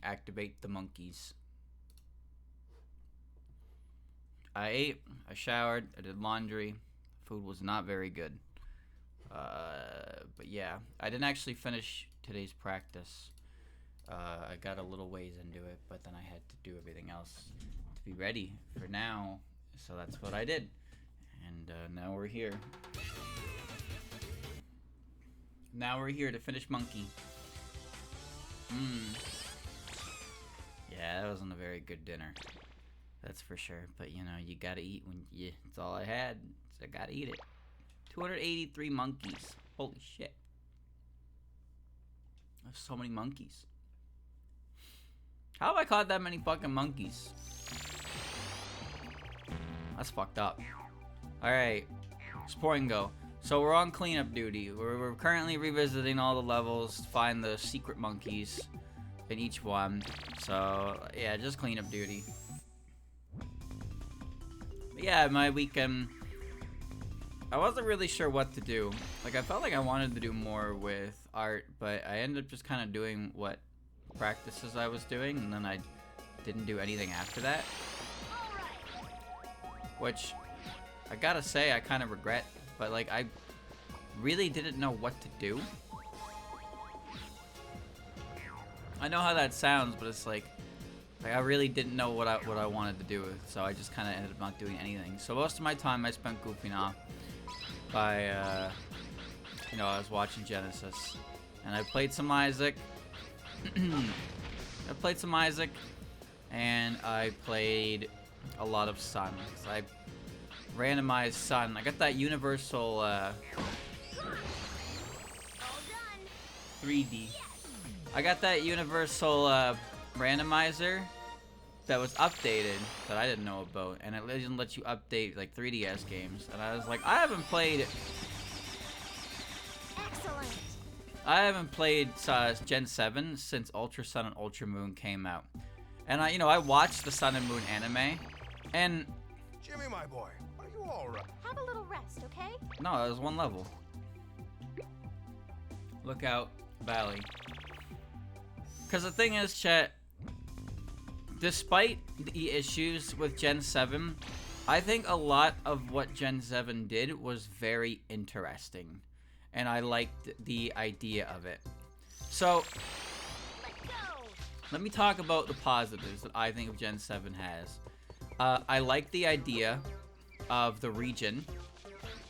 activate the monkeys. I ate, I showered, I did laundry. Food was not very good. But yeah, I didn't actually finish today's practice. I got a little ways into it, but then I had to do everything else to be ready for now. So that's what I did. And now we're here. Now we're here to finish Monkey. Yeah, that wasn't a very good dinner. That's for sure. But you know, you gotta eat when you. It's all I had, so I gotta eat it. 283 monkeys. Holy shit. There's so many monkeys. How have I caught that many fucking monkeys? That's fucked up. Alright. Sport and go. So we're on cleanup duty. We're currently revisiting all the levels to find the secret monkeys in each one. So, yeah, just cleanup duty. But yeah, my weekend... I wasn't really sure what to do. Like, I felt like I wanted to do more with art, but I ended up just kind of doing what practices I was doing, and then I didn't do anything after that. Which, I gotta say, I kind of regret. But, like, I really didn't know what to do. I know how that sounds, but it's like I really didn't know what I wanted to do, so I just kind of ended up not doing anything. So most of my time I spent goofing off by, you know, I was watching Genesis, and I played some Isaac. I played some Isaac, and I played a lot of Sun. So I randomized Sun. I got that universal 3D. I got that universal randomizer that was updated that I didn't know about, and it didn't let you update like 3DS games. And I was like, I haven't played Gen 7 since Ultra Sun and Ultra Moon came out. And I watched the Sun and Moon anime, and Jimmy, my boy, are you all right? Have a little rest, okay? no, it was one level. Lookout Valley. Because the thing is, chat, despite the issues with Gen 7, I think a lot of what Gen 7 did was very interesting. And I liked the idea of it. So, let me talk about the positives that I think of Gen 7 has. I like the idea of the region.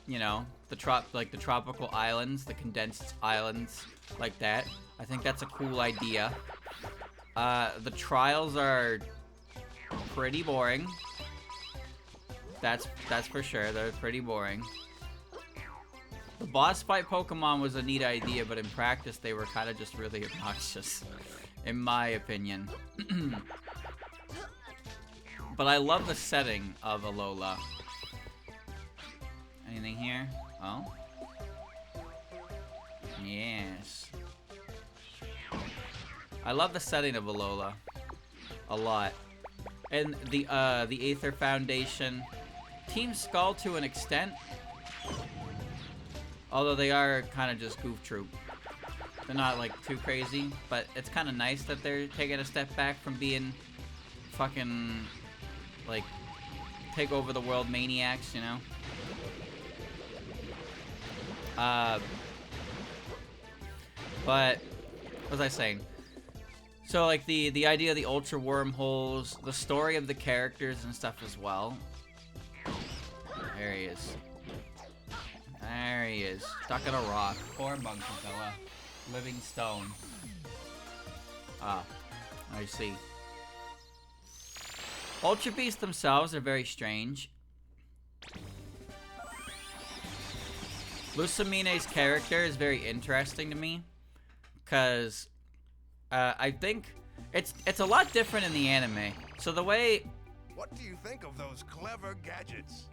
You know, the tropical islands, the condensed islands, like that. I think that's a cool idea. The trials are pretty boring. That's for sure. They're pretty boring. The boss fight Pokemon was a neat idea, but in practice they were kind of just really obnoxious, in my opinion. But I love the setting of Alola. Anything here? Oh? Yes. I love the setting of Alola a lot. And the Aether Foundation. Team Skull to an extent. Although they are kind of just goof troop. They're not like too crazy, but it's kind of nice that they're taking a step back from being fucking like take over the world maniacs, you know? But what was I saying? So like the idea of the ultra wormholes, the story of the characters and stuff as well. There he is. There he is. Stuck in a rock. Poor monkey fella. Living stone. Ah, I see. Ultra Beasts themselves are very strange. Lucamine's character is very interesting to me, cause I think it's a lot different in the anime. So the way. What do you think of those clever gadgets?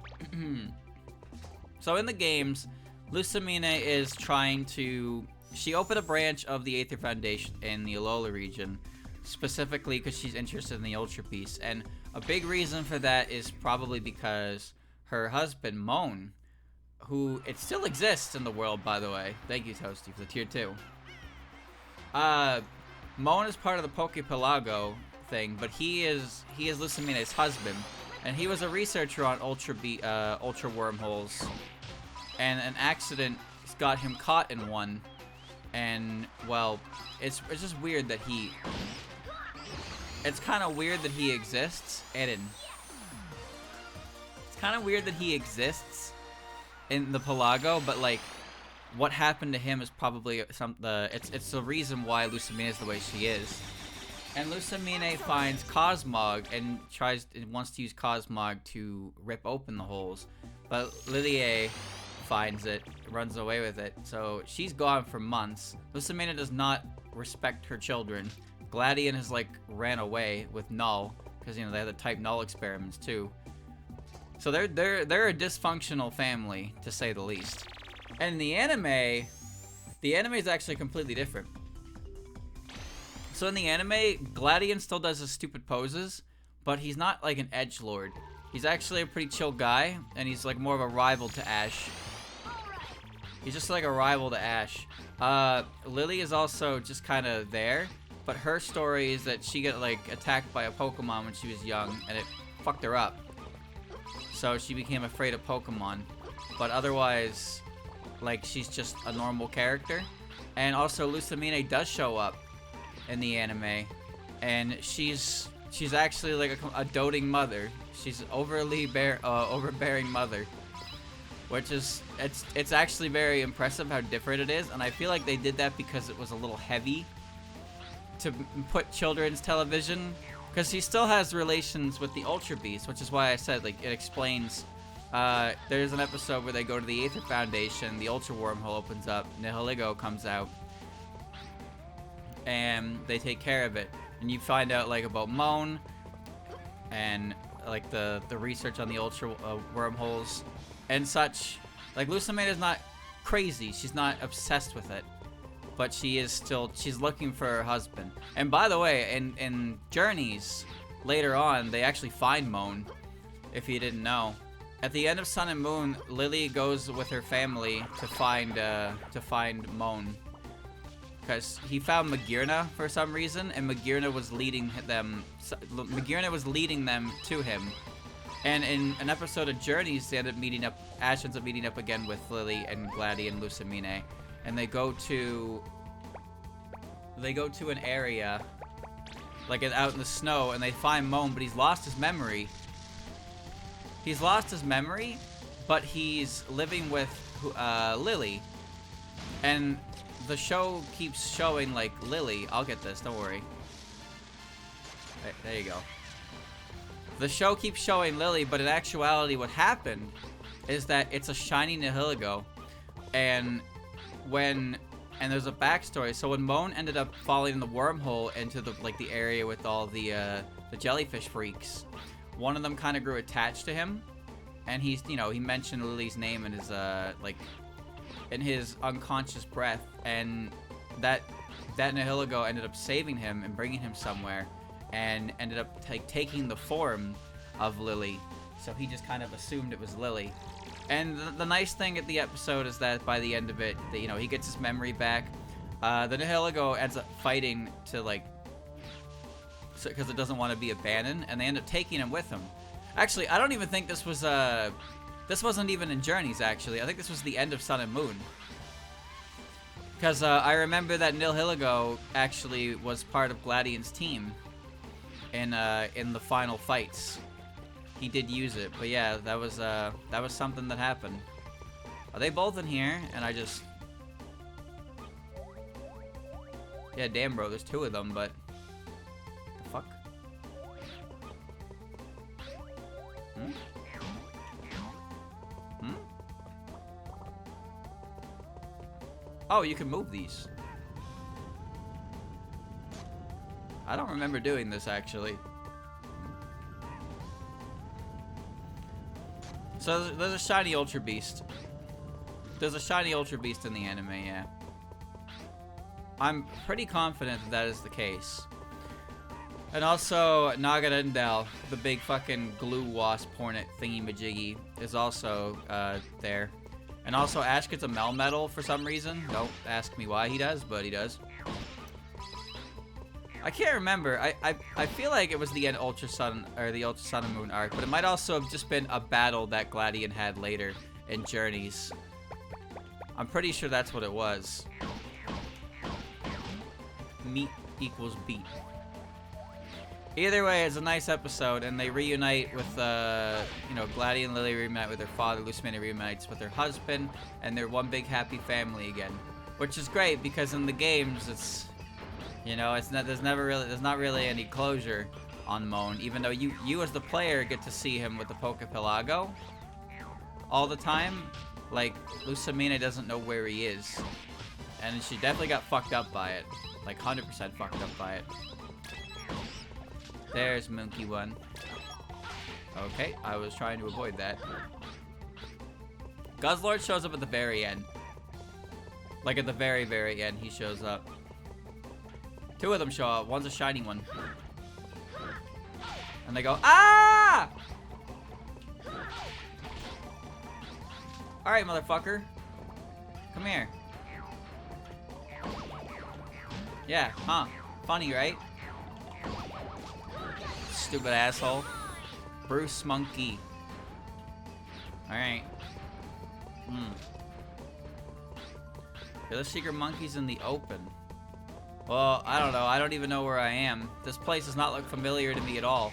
So in the games, Lucamine is trying to. She opened a branch of the Aether Foundation in the Alola region, specifically because she's interested in the Ultra Beast, and a big reason for that is probably because her husband Moan, who it still exists in the world, by the way. Thank you, Toasty, for the tier 2. Moan is part of the Pokepelago thing, but he is Lucimine's husband, and he was a researcher on ultra wormholes, and an accident got him caught in one, and well, it's just weird that it's kind of weird that he exists, Eden. It's kind of weird that he exists in the Pelago, but like, what happened to him is probably it's the reason why Lucimine is the way she is. And Lucimine finds Cosmog and wants to use Cosmog to rip open the holes, but Lilie finds it, runs away with it, so she's gone for months. Lucimine does not respect her children. Gladian has like ran away with Null because they had the type Null experiments too. So they're a dysfunctional family, to say the least. And the anime is actually completely different. So in the anime, Gladian still does his stupid poses, but he's not like an edgelord. He's actually a pretty chill guy, and he's like more of a rival to Ash. He's just like a rival to Ash. Lily is also just kind of there, but her story is that she got like attacked by a Pokemon when she was young, and it fucked her up. So she became afraid of Pokemon, but otherwise, like, she's just a normal character. And also Lucimine does show up in the anime, and she's actually like a doting mother. She's overbearing mother, which is it's actually very impressive how different it is. And I feel like they did that because it was a little heavy to put children's television, because she still has relations with the Ultra Beast, which is why I said, like, it explains. There's an episode where they go to the Aether Foundation, the Ultra Wormhole opens up, Nihiligo comes out, and they take care of it. And you find out, like, about Moan, and, like, the research on the Ultra Wormholes, and such. Like, Lucimine is not crazy, she's not obsessed with it, but she's looking for her husband. And by the way, in Journeys, later on, they actually find Moan, if you didn't know. At the end of Sun and Moon, Lily goes with her family to find Moan, because he found Magearna for some reason, and Magearna was leading them to him. And in an episode of Journeys, Ash ends up meeting up again with Lily and Gladian and Lucimine, and they go to an area, like out in the snow, and they find Moan, but he's lost his memory. But he's living with Lily. And the show keeps showing, like, Lily. I'll get this, don't worry. There you go. The show keeps showing Lily, but in actuality what happened is that it's a shiny Nihiligo. And there's a backstory. So when Moan ended up falling in the wormhole into the area with all the jellyfish freaks, one of them kind of grew attached to him, and he mentioned Lily's name in his in his unconscious breath, and that Nihiligo ended up saving him and bringing him somewhere, and ended up taking the form of Lily. So he just kind of assumed it was Lily. And the nice thing at the episode is that by the end of it, he gets his memory back. The Nihiligo ends up fighting to because it doesn't want to be abandoned, and they end up taking him with them. Actually, I don't even think this wasn't even in Journeys, actually. I think this was the end of Sun and Moon. Because I remember that Nihiligo actually was part of Gladian's team in the final fights. He did use it, but yeah, that was something that happened. Are they both in here? And I just... Yeah, damn, bro, there's two of them, but... The fuck? Oh, you can move these. I don't remember doing this, actually. So there's a shiny Ultra Beast. There's a shiny Ultra Beast in the anime, yeah. I'm pretty confident that is the case. And also, Nagarendel, the big fucking glue wasp hornet thingy-majiggy, is also there. And also, Ash gets a Melmetal for some reason. Don't ask me why he does, but he does. I can't remember. I feel like it was the end Ultra Sun or the Ultra Sun and Moon arc, but it might also have just been a battle that Gladian had later in Journeys. I'm pretty sure that's what it was. Meat equals beat. Either way, it's a nice episode, and they reunite with, you know, Gladian and Lily reunite with their father, Lucimina reunites with her husband, and they're one big happy family again. Which is great, because in the games, it's, you know, it's not, there's not really any closure on Moan, even though you as the player get to see him with the Pokepelago all the time. Like, Lucimina doesn't know where he is, and she definitely got fucked up by it. Like, 100% fucked up by it. There's Monkey One. Okay, I was trying to avoid that. Guzzlord shows up at the very end. Like at the very, very end, he shows up. Two of them show up. One's a shiny one. And they go, ah! Alright, motherfucker. Come here. Yeah, huh? Funny, right? Stupid asshole. Bruce Monkey. Alright. Are the secret monkeys in the open? Well, I don't know. I don't even know where I am. This place does not look familiar to me at all.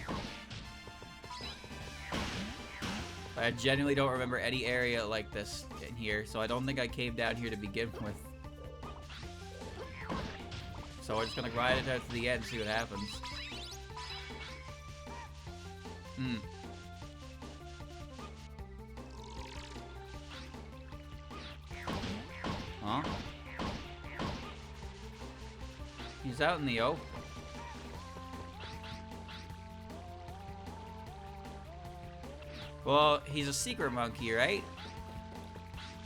I genuinely don't remember any area like this in here, so I don't think I came down here to begin with. So we're just gonna ride it out to the end and see what happens. Huh? He's out in the open. Well, he's a secret monkey, right?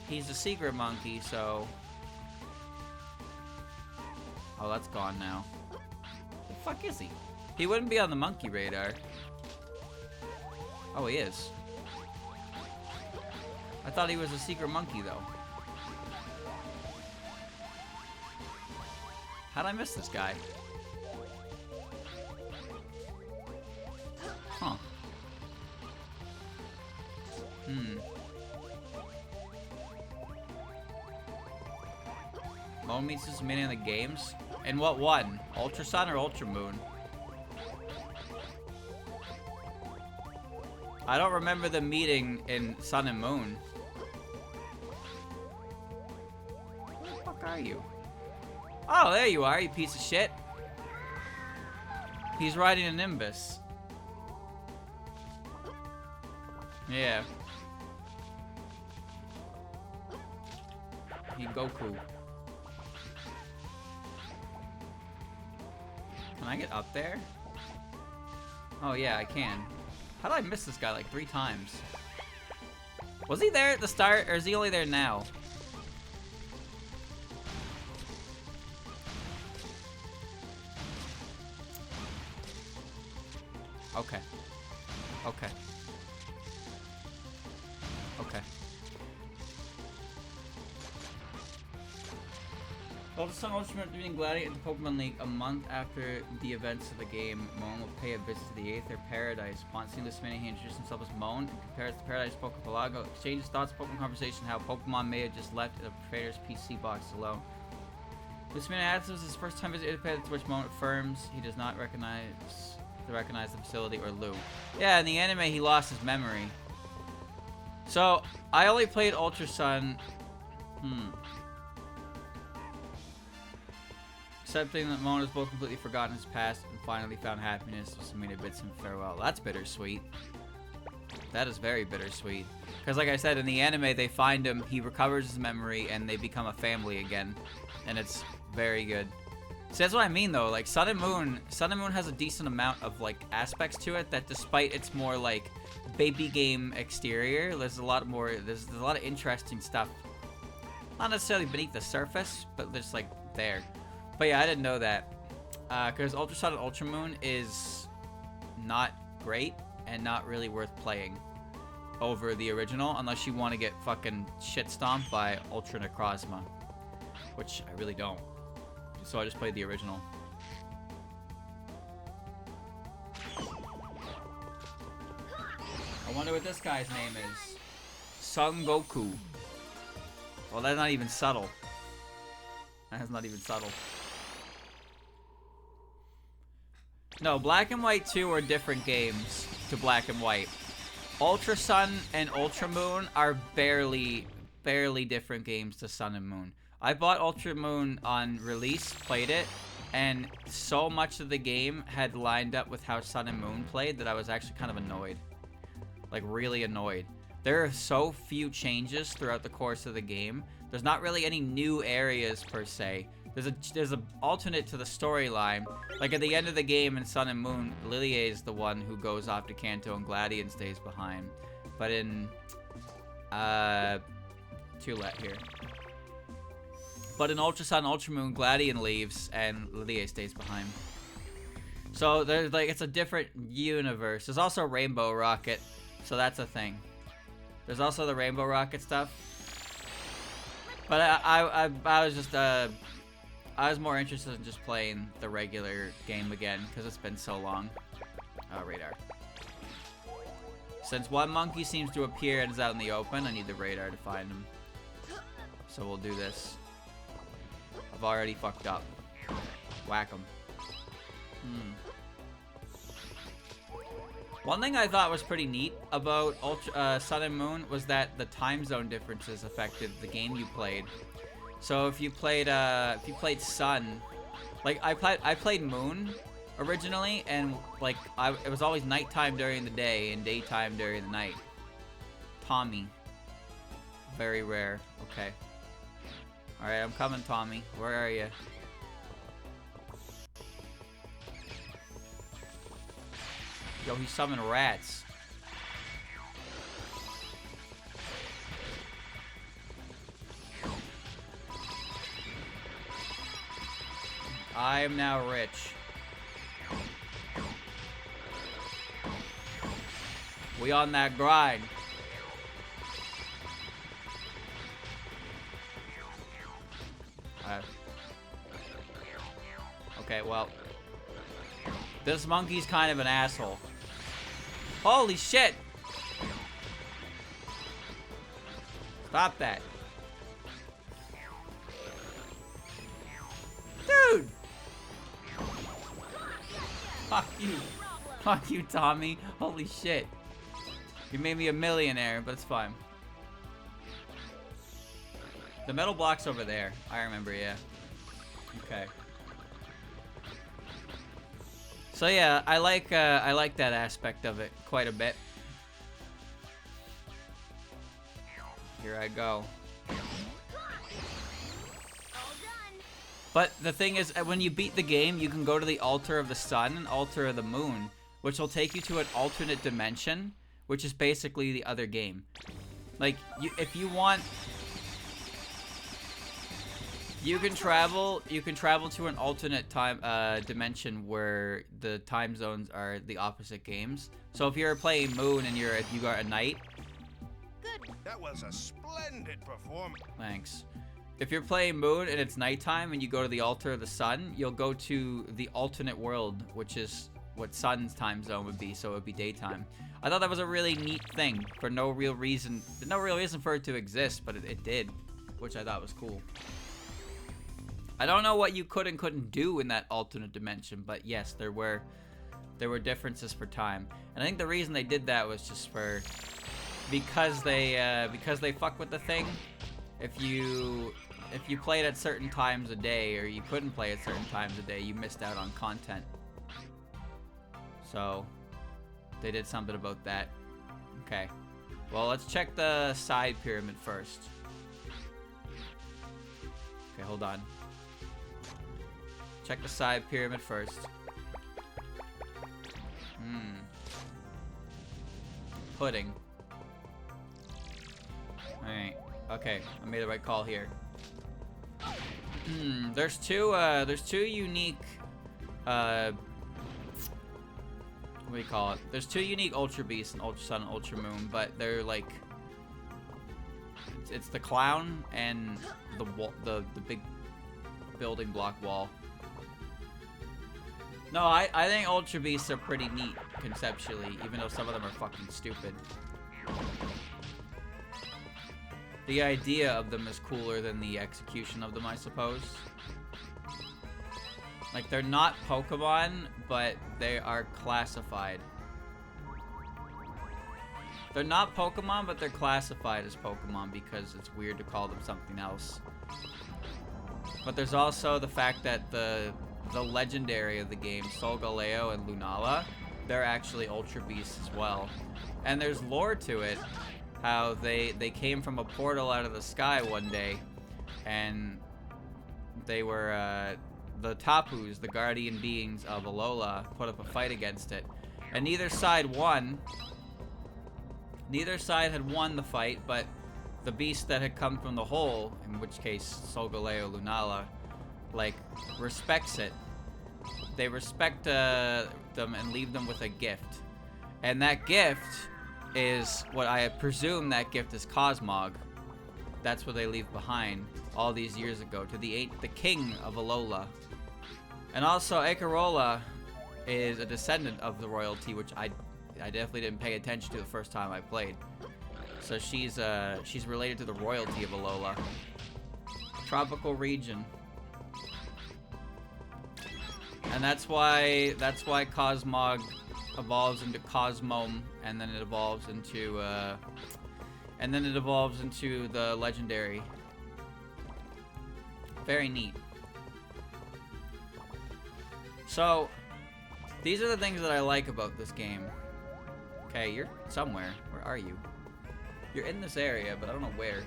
He's a secret monkey, so... Oh, that's gone now. The fuck is he? He wouldn't be on the monkey radar. Oh, he is. I thought he was a secret monkey, though. How'd I miss this guy? Huh. Moan meets this mini in the games? In what one? Ultra Sun or Ultra Moon? I don't remember the meeting in Sun and Moon. Where the fuck are you? Oh, there you are, you piece of shit. He's riding a Nimbus. Yeah. He Goku. Can I get up there? Oh yeah, I can. How did I miss this guy like 3 times? Was he there at the start, or is he only there now? Okay. Okay. Okay. Ultra Sun Ultimate defeating Gladiator in the Pokemon League a month after the events of the game. Moan will pay a visit to the Aether Paradise. Upon seeing this mini, he introduces himself as Moan and compares the Paradise Pokepelago. Exchanges thoughts, Pokemon conversation, how Pokemon may have just left a trader's PC box alone. This mini adds was his first time visiting Aether, to which Moan affirms he does not recognize the facility or Lou. Yeah, in the anime he lost his memory. So I only played Ultra Sun. Accepting that Moan has both completely forgotten his past and finally found happiness, Lucimina bids him farewell. That's bittersweet. That is very bittersweet. Because like I said, in the anime they find him, he recovers his memory, and they become a family again. And it's very good. So that's what I mean though, like Sun and Moon has a decent amount of like aspects to it that despite its more like baby game exterior, there's a lot of interesting stuff. Not necessarily beneath the surface, but just like there. But yeah, I didn't know that. Because Ultra Sun and Ultra Moon is not great and not really worth playing over the original unless you want to get fucking shit stomped by Ultra Necrozma. Which I really don't. So I just played the original. I wonder what this guy's name is. Son Goku. Well, that's not even subtle. That's not even subtle. No, Black and White 2 are different games to Black and White. Ultra Sun and Ultra Moon are barely different games to Sun and Moon. I bought Ultra Moon on release, played it, and so much of the game had lined up with how Sun and Moon played that I was actually kind of annoyed. Like, really annoyed. There are so few changes throughout the course of the game. There's not really any new areas per se. There's a alternate to the storyline. Like at the end of the game in Sun and Moon, Lilia is the one who goes off to Kanto and Gladian stays behind. But in Toulette here. But in Ultra Sun, Ultra Moon, Gladian leaves and Lilia stays behind. So there's like it's a different universe. There's also Rainbow Rocket, so that's a thing. There's also the Rainbow Rocket stuff. But I was just I was more interested in just playing the regular game again because it's been so long. Oh, radar. Since one monkey seems to appear and is out in the open, I need the radar to find him. So we'll do this. I've already fucked up. Whack him. One thing I thought was pretty neat about Sun and Moon was that the time zone differences affected the game you played. So if you played Sun, like I played Moon originally, and like it was always nighttime during the day and daytime during the night. Tommy, very rare. Okay. All right, I'm coming, Tommy. Where are you? Yo, he summoned rats. I am now rich. We on that grind. Okay, well. This monkey's kind of an asshole. Holy shit! Stop that. Dude! Fuck you. Fuck you, Tommy. Holy shit. You made me a millionaire, but it's fine. The metal block's over there. I remember, yeah. Okay. So yeah, I like that aspect of it quite a bit. Here I go. But the thing is, when you beat the game, you can go to the altar of the sun and altar of the moon, which will take you to an alternate dimension, which is basically the other game. Like, if you want, you can travel to an alternate time dimension where the time zones are the opposite games. So if you're playing Moon and you got a night. Good. That was a splendid performance. Thanks. If you're playing Moon and it's nighttime and you go to the altar of the sun, you'll go to the alternate world, which is what Sun's time zone would be, so it would be daytime. I thought that was a really neat thing for no real reason for it to exist, but it did, which I thought was cool. I don't know what you could and couldn't do in that alternate dimension, but yes, there were differences for time. And I think the reason they did that was just because they fuck with the thing. If you played at certain times a day, or you couldn't play at certain times a day, you missed out on content. So they did something about that. Okay. Well, let's check the side pyramid first. Okay, hold on. Check the side pyramid first. Pudding. Alright. Okay, I made the right call here. There's two unique what do you call it? There's two unique Ultra Beasts in Ultra Sun and Ultra Moon, but they're like it's the clown and the big building block wall. No, I think Ultra Beasts are pretty neat conceptually, even though some of them are fucking stupid. The idea of them is cooler than the execution of them, I suppose. Like, they're not Pokemon, but they are classified. They're not Pokemon, but they're classified as Pokemon because it's weird to call them something else. But there's also the fact that the legendary of the game, Solgaleo and Lunala, they're actually Ultra Beasts as well. And there's lore to it, how they came from a portal out of the sky one day, and they were, the Tapus, the guardian beings of Alola, put up a fight against it. And neither side won. Neither side had won the fight, but the beast that had come from the hole, in which case Solgaleo Lunala, like, respects it. They respect them and leave them with a gift. And that gift is what I presume that gift is Cosmog. That's what they leave behind all these years ago to the king of Alola. And also Akarola is a descendant of the royalty, which I definitely didn't pay attention to the first time I played. So she's related to the royalty of Alola. Tropical region. And that's why Cosmog evolves into Cosmome, and then it evolves into the legendary. Very neat. So these are the things that I like about this game. Okay, you're somewhere. Where are you? You're in this area, but I don't know where.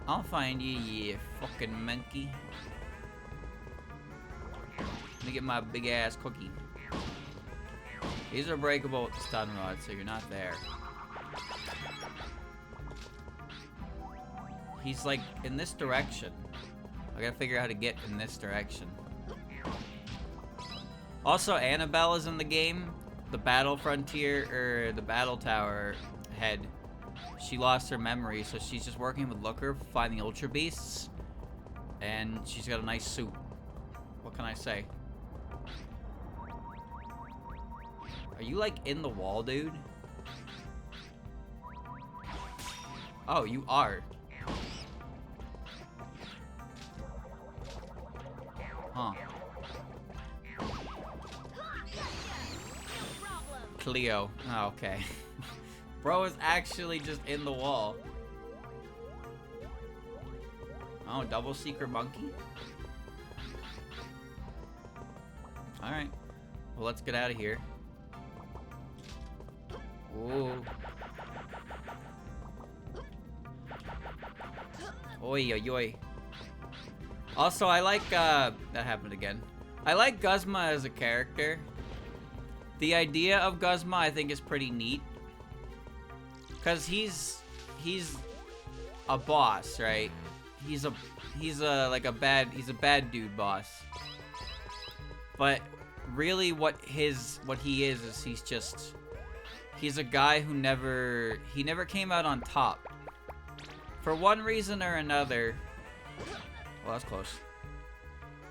I'll find you, you fucking monkey. Let me get my big ass cookie. These are breakable with the stun rod, so you're not there. He's like in this direction. I gotta figure out how to get in this direction. Also, Annabelle is in the game. The battle frontier, or the battle tower head. She lost her memory, so she's just working with Looker, finding Ultra Beasts. And she's got a nice suit. What can I say? Are you like in the wall, dude? Oh, you are. Huh. Cleo. Oh, okay. Bro is actually just in the wall. Oh, double secret monkey? Alright. Well, let's get out of here. Ooh. Oi, oi, oi. Also, I like, that happened again. I like Guzma as a character. The idea of Guzma, I think, is pretty neat. Cause he's a boss, right? He's a bad dude boss. But really what he is he's a guy who never came out on top. For one reason or another. Well, that's close.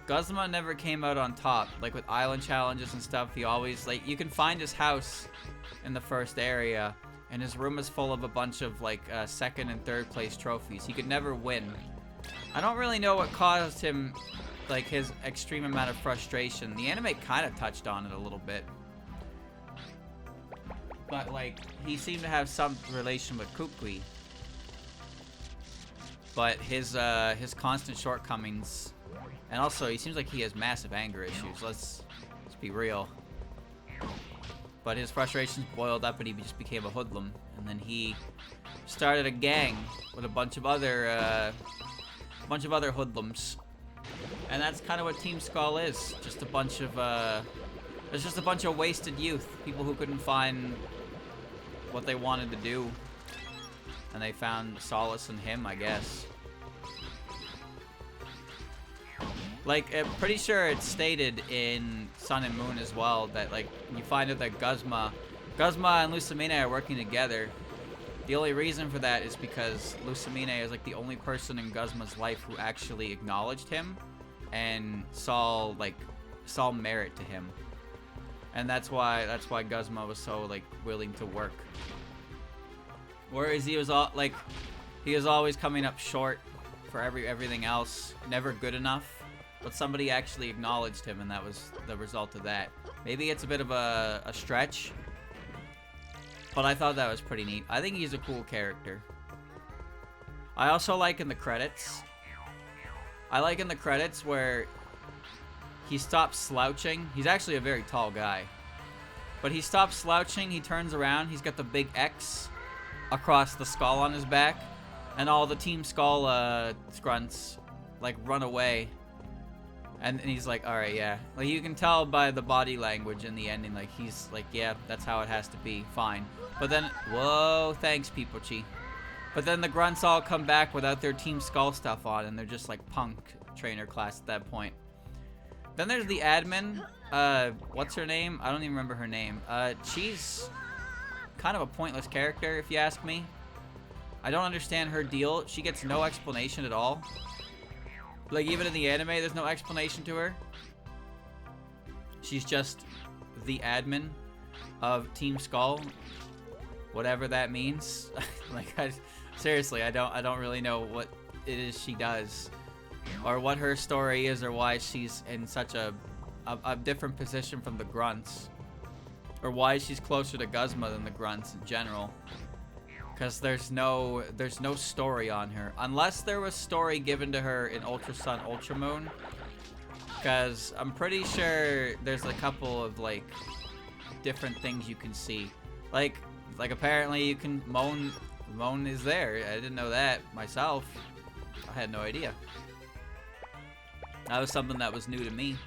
Guzma never came out on top, like with island challenges and stuff. He always, like, you can find his house in the first area, and his room is full of a bunch of, like, second and third place trophies. He could never win. I don't really know what caused him, like, his extreme amount of frustration. The anime kind of touched on it a little bit. But, like, he seemed to have some relation with Kukui. But his constant shortcomings, and also he seems like he has massive anger issues. Let's be real. But his frustrations boiled up, and he just became a hoodlum. And then he started a gang with a bunch of other hoodlums. And that's kind of what Team Skull is. Just a bunch of it's just a bunch of wasted youth, people who couldn't find what they wanted to do, and they found solace in him, I guess. Like, I'm pretty sure it's stated in Sun and Moon as well that, like, you find out that Guzma and Lucamine are working together. The only reason for that is because Lucamine is, like, the only person in Guzma's life who actually acknowledged him and saw merit to him. And that's why Guzma was so like willing to work. Whereas he was always coming up short for everything else, never good enough. But somebody actually acknowledged him, and that was the result of that. Maybe it's a bit of a stretch, but I thought that was pretty neat. I think he's a cool character. I also like in the credits. I like in the credits where he stops slouching. He's actually a very tall guy. But he stops slouching, he turns around, he's got the big X across the skull on his back, and all the Team Skull grunts like run away. And he's like, alright, yeah. Like, you can tell by the body language in the ending, like, he's like, yeah, that's how it has to be, fine. But then, whoa, thanks, Pipochi. But then the grunts all come back without their Team Skull stuff on, and they're just like punk trainer class at that point. Then there's the admin. What's her name? I don't even remember her name. She's kind of a pointless character, if you ask me. I don't understand her deal. She gets no explanation at all. Like, even in the anime, there's no explanation to her. She's just the admin of Team Skull. Whatever that means. Like, seriously, I don't really know what it is she does. Or what her story is, or why she's in such a different position from the grunts. Or why she's closer to Guzma than the grunts in general. Because there's no story on her. Unless there was story given to her in Ultra Sun, Ultra Moon. Because I'm pretty sure there's a couple of, like, different things you can see. Like apparently you can Moan is there. I didn't know that myself. I had no idea. That was something that was new to me.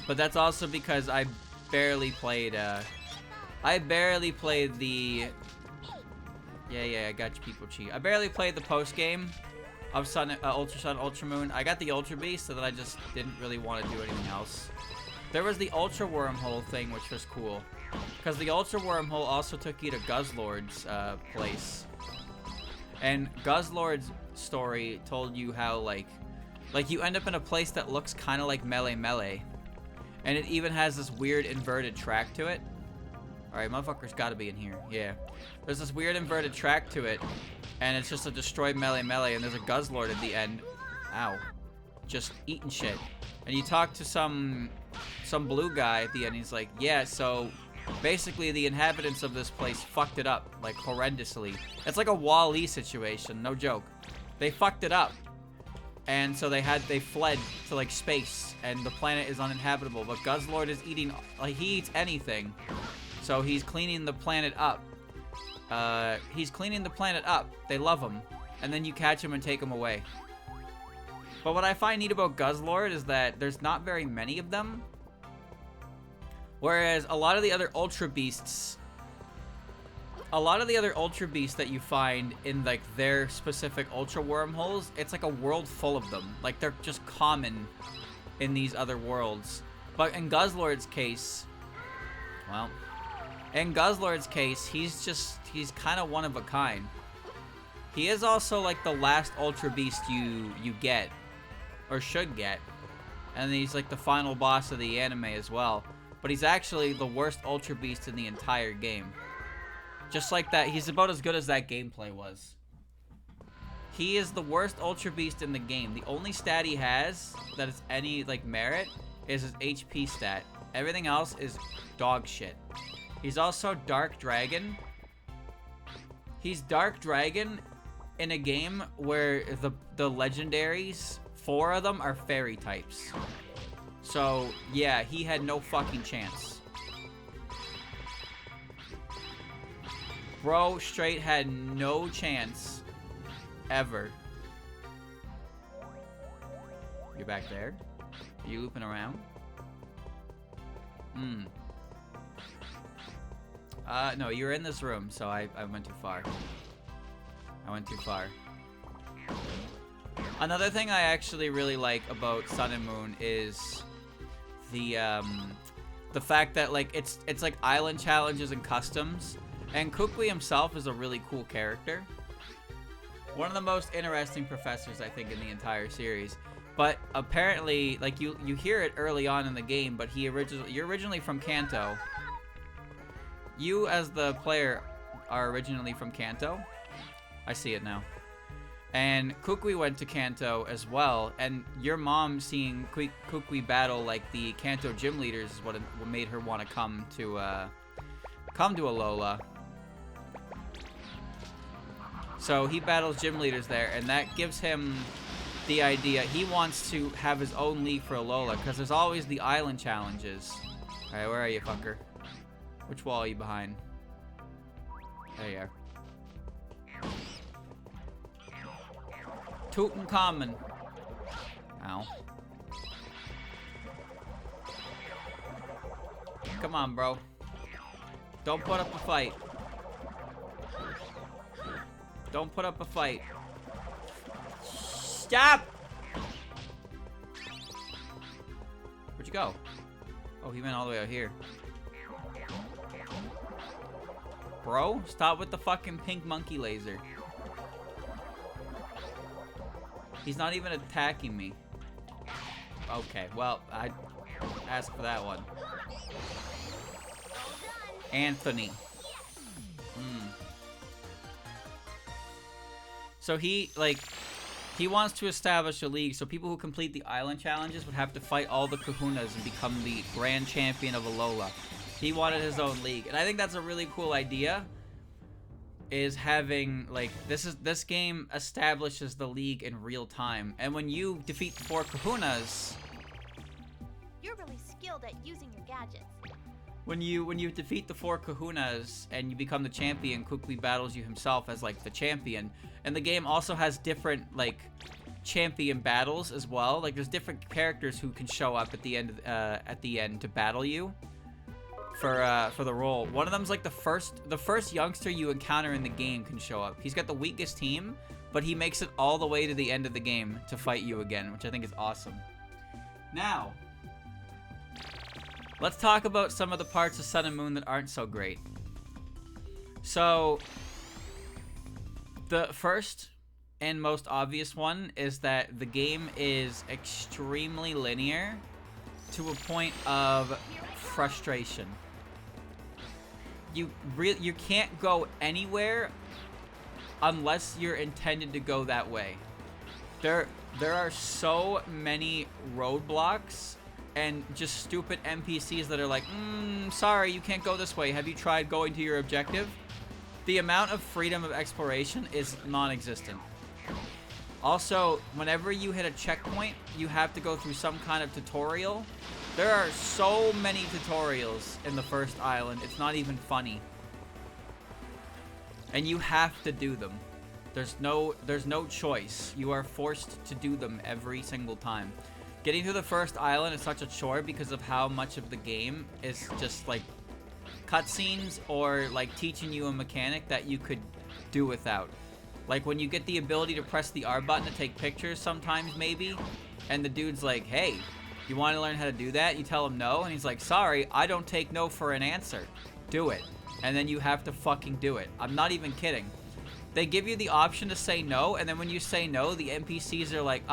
But that's also because I barely played the... Yeah, I got you, people cheat. I barely played the post-game of Ultra Sun, Ultra Moon. I got the Ultra Beast, so that I just didn't really want to do anything else. There was the Ultra Wormhole thing, which was cool. Because the Ultra Wormhole also took you to Guzzlord's place. And Guzzlord's story told you how, like you end up in a place that looks kind of like Melee Melee. And it even has this weird inverted track to it. Alright, motherfucker's gotta be in here. Yeah. There's this weird inverted track to it. And it's just a destroyed Melee Melee. And there's a Guzzlord at the end. Ow. Just eating shit. And you talk to some blue guy at the end. He's like, yeah, so basically the inhabitants of this place fucked it up, like, horrendously. It's like a Wall-E situation, no joke. They fucked it up. And so they fled to, like, space, and the planet is uninhabitable. But Guzzlord is eating, like, he eats anything. So he's cleaning the planet up. They love him. And then you catch him and take him away. But what I find neat about Guzzlord is that there's not very many of them. Whereas a lot of the other Ultra Beasts that you find in, like, their specific Ultra Wormholes, it's like a world full of them. Like, they're just common in these other worlds. But in Guzzlord's case, well, he's kind of one of a kind. He is also, like, the last Ultra Beast you get, or should get. And he's, like, the final boss of the anime as well. But he's actually the worst Ultra Beast in the entire game. Just like that, he's about as good as that gameplay was. He is the worst Ultra Beast in the game. The only stat he has that is any, like, merit is his HP stat. Everything else is dog shit. He's also Dark Dragon. He's Dark Dragon in a game where the legendaries, 4 of them are fairy types. So, yeah, he had no fucking chance. Bro straight had no chance. Ever. You're back there? Are you looping around? No, you're in this room, so I went too far. Another thing I actually really like about Sun and Moon is the fact that, like, it's like island challenges and customs, and Kukui himself is a really cool character. One of the most interesting professors, I think, in the entire series. But apparently, like you hear it early on in the game, but you're originally from Kanto. You as the player are originally from Kanto. I see it now. And Kukui went to Kanto as well, and your mom seeing Kukui battle like the Kanto gym leaders is what made her want to come to Alola. So he battles gym leaders there, and that gives him the idea he wants to have his own league for Alola, because there's always the island challenges. Alright, where are you, fucker? Which wall are you behind? There you are. Tutankhamun. Ow. Come on, bro. Don't put up a fight. Don't put up a fight. Stop! Where'd you go? Oh, he went all the way out here. Bro, stop with the fucking pink monkey laser. He's not even attacking me. Okay, well, I asked for that one. Anthony. So he wants to establish a league so people who complete the island challenges would have to fight all the kahunas and become the grand champion of Alola. He wanted his own league, and I think that's a really cool idea. Is having like this game establishes the league in real time, and when you defeat the 4 kahunas, you're really skilled at using your gadgets. When you defeat the 4 kahunas and you become the champion, Kukui battles you himself as like the champion. And the game also has different like champion battles as well. Like there's different characters who can show up at the end to battle you for the role. One of them's like the first youngster you encounter in the game can show up. He's got the weakest team, but he makes it all the way to the end of the game to fight you again, which I think is awesome. Now, let's talk about some of the parts of Sun and Moon that aren't so great. So, the first and most obvious one is that the game is extremely linear to a point of frustration. You can't go anywhere unless you're intended to go that way. There are so many roadblocks and just stupid NPCs that are like, sorry, you can't go this way. Have you tried going to your objective? The amount of freedom of exploration is non-existent. Also, whenever you hit a checkpoint, you have to go through some kind of tutorial. There are so many tutorials in the first island, it's not even funny. And you have to do them. There's no choice. You are forced to do them every single time. Getting through the first island is such a chore because of how much of the game is just like cutscenes or like teaching you a mechanic that you could do without. Like when you get the ability to press the R button to take pictures sometimes maybe, and the dude's like, hey, you want to learn how to do that? You tell him no, and he's like, sorry, I don't take no for an answer. Do it. And then you have to fucking do it. I'm not even kidding. They give you the option to say no, and then when you say no, the NPCs are like,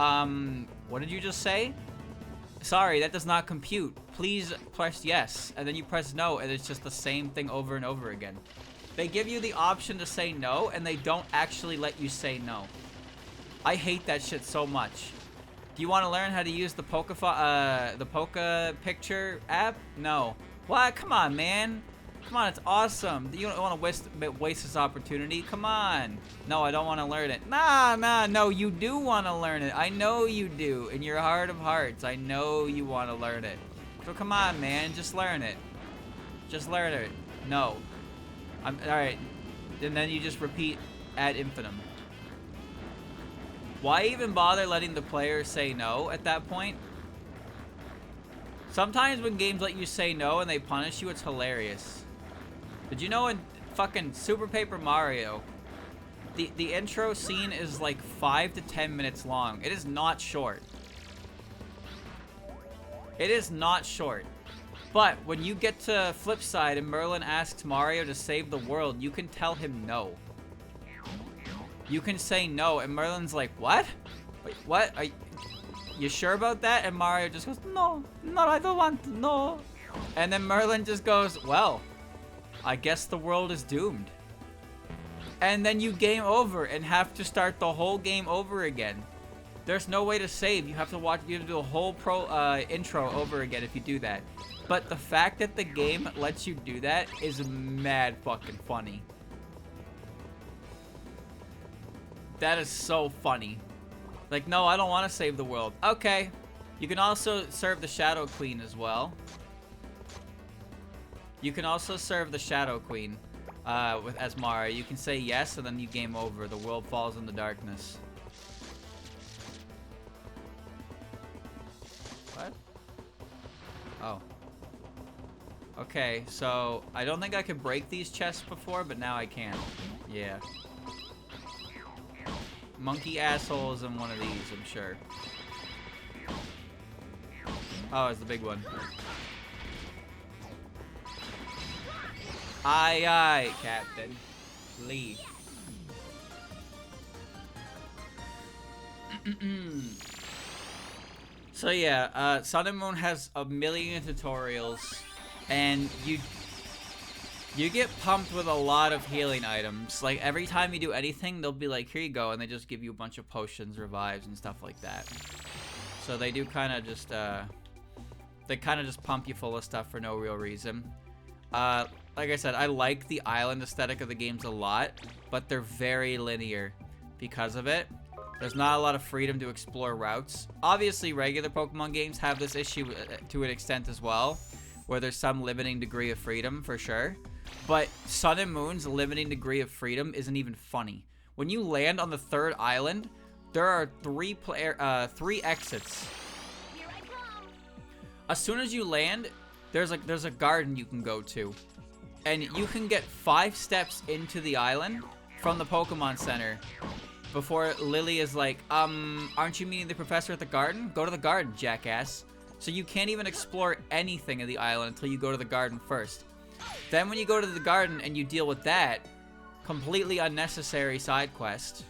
what did you just say? Sorry, that does not compute. Please press yes. And then you press no, and it's just the same thing over and over again. They give you the option to say no, and they don't actually let you say no. I hate that shit so much. Do you want to learn how to use the Poca Picture app? No. What? Come on, man. Come on, it's awesome. You don't want to waste this opportunity. Come on. No, I don't want to learn it. No, you do want to learn it. I know you do. In your heart of hearts, I know you want to learn it. So come on, man. Just learn it. Just learn it. No. Alright. And then you just repeat ad infinitum. Why even bother letting the player say no at that point? Sometimes when games let you say no and they punish you, it's hilarious. Did you know in fucking Super Paper Mario, the intro scene is like 5 to 10 minutes long. It is not short. It is not short. But when you get to Flipside and Merlin asks Mario to save the world, you can tell him no. You can say no, and Merlin's like, what? Wait, what? you sure about that? And Mario just goes, no, I don't want to, no. And then Merlin just goes, well, I guess the world is doomed. And then you game over and have to start the whole game over again. There's no way to save. You have to do the whole intro over again if you do that. But the fact that the game lets you do that is mad fucking funny. That is so funny. Like, no, I don't want to save the world. Okay. You can also serve the Shadow Queen as well. You can also serve the Shadow Queen as Mario. You can say yes, and then you game over. The world falls into darkness. What? Oh. Okay, so I don't think I could break these chests before, but now I can. Yeah. Monkey assholes in one of these, I'm sure. Oh, it's the big one. Aye, aye, Captain. Leave. So yeah, Sun and Moon has a million tutorials, and you get pumped with a lot of healing items. Like, every time you do anything, they'll be like, here you go, and they just give you a bunch of potions, revives, and stuff like that. So they do kind of just, they kind of just pump you full of stuff for no real reason. Like I said, I like the island aesthetic of the games a lot, but they're very linear because of it. There's not a lot of freedom to explore routes. Obviously, regular Pokemon games have this issue to an extent as well, where there's some limiting degree of freedom, for sure. But Sun and Moon's limiting degree of freedom isn't even funny. When you land on the third island, there are three exits. Here I come. As soon as you land, there's a garden you can go to, and you can get 5 steps into the island from the Pokemon Center before Lily is like, aren't you meeting the professor at the garden? Go to the garden, jackass. So you can't even explore anything of the island until you go to the garden first. Then when you go to the garden and you deal with that completely unnecessary side quest,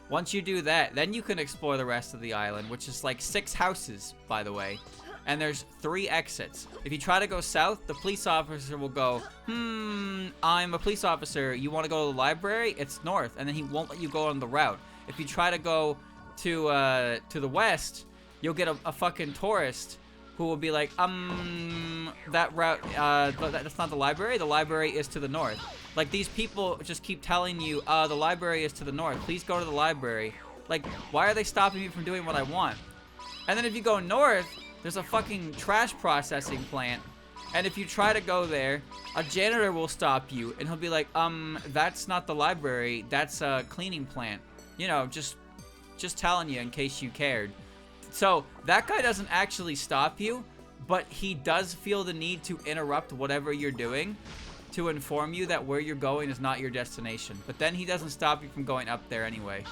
once you do that, then you can explore the rest of the island, which is like 6 houses, by the way. And there's 3 exits. If you try to go south, the police officer will go, I'm a police officer. You want to go to the library? It's north. And then he won't let you go on the route. If you try to go to the west, you'll get a fucking tourist who will be like, that route, that's not the library. The library is to the north. Like, these people just keep telling you, the library is to the north. Please go to the library. Like, why are they stopping me from doing what I want? And then if you go north, there's a fucking trash processing plant. And if you try to go there, a janitor will stop you. And he'll be like, that's not the library. That's a cleaning plant. You know, just telling you in case you cared. So that guy doesn't actually stop you, but he does feel the need to interrupt whatever you're doing to inform you that where you're going is not your destination. But then he doesn't stop you from going up there anyway.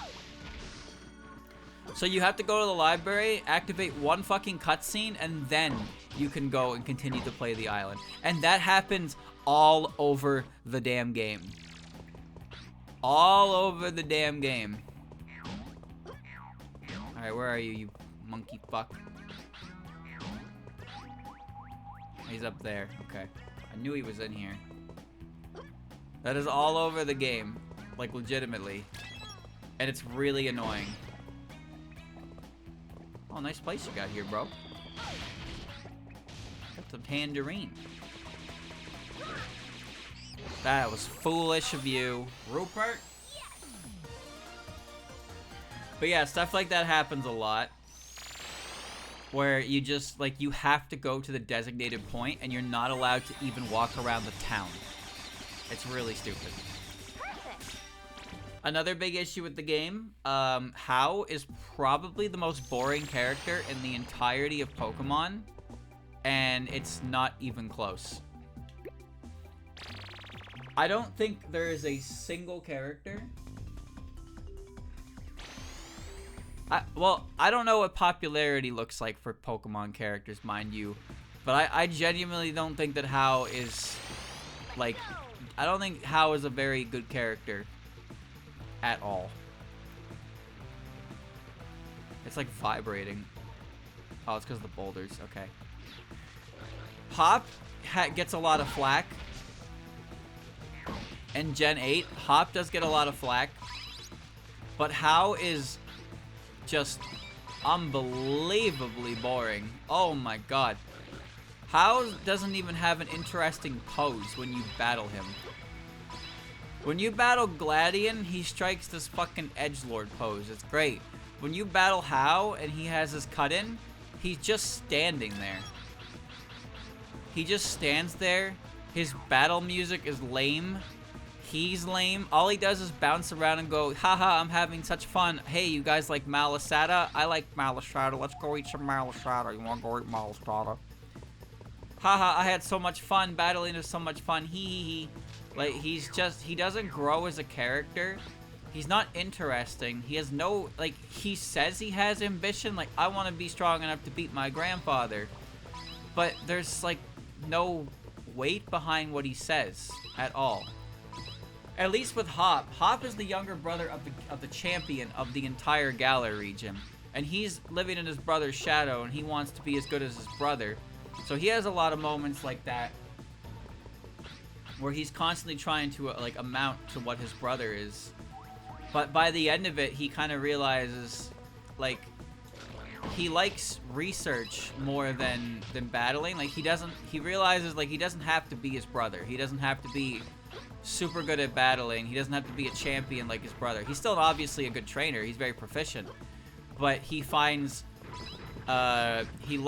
So you have to go to the library, activate one fucking cutscene, and then you can go and continue to play the island. And that happens all over the damn game. All over the damn game. Alright, where are you, you monkey fuck? He's up there. Okay. I knew he was in here. That is all over the game. Like, legitimately. And it's really annoying. Oh, nice place you got here, bro. Got some tangerine. That was foolish of you, Rupert. But yeah, stuff like that happens a lot. Where you just, like, you have to go to the designated point and you're not allowed to even walk around the town. It's really stupid. Perfect. Another big issue with the game, Hau is probably the most boring character in the entirety of Pokemon, and it's not even close. I don't think there is a single character. Well, I don't know what popularity looks like for Pokemon characters, mind you, but I genuinely don't think that Hau is, like, I don't think Hau is a very good character. At all. It's like vibrating. Oh, it's because of the boulders. Okay. Hop gets a lot of flack. In Gen 8, Hop does get a lot of flack. But How is just unbelievably boring. Oh my god. How doesn't even have an interesting pose when you battle him. When you battle Gladian, he strikes this fucking edgelord pose. It's great. When you battle How and he has his cut-in, he's just standing there. He just stands there. His battle music is lame. He's lame. All he does is bounce around and go, haha, I'm having such fun. Hey, you guys like malasada? I like malasada. Let's go eat some malasada. You wanna go eat malasada? Haha, I had so much fun. Battling is so much fun. Hee hee hee. Like, he doesn't grow as a character. He's not interesting. He has no, like, he says he has ambition. Like, I want to be strong enough to beat my grandfather. But there's, like, no weight behind what he says at all. At least with Hop. Hop is the younger brother of the champion of the entire Galar region. And he's living in his brother's shadow, and he wants to be as good as his brother. So he has a lot of moments like that, where he's constantly trying to, like, amount to what his brother is. But by the end of it, he kind of realizes, like, he likes research more than battling. Like, he realizes, like, he doesn't have to be his brother. He doesn't have to be super good at battling. He doesn't have to be a champion like his brother. He's still obviously a good trainer. He's very proficient. But he finds, he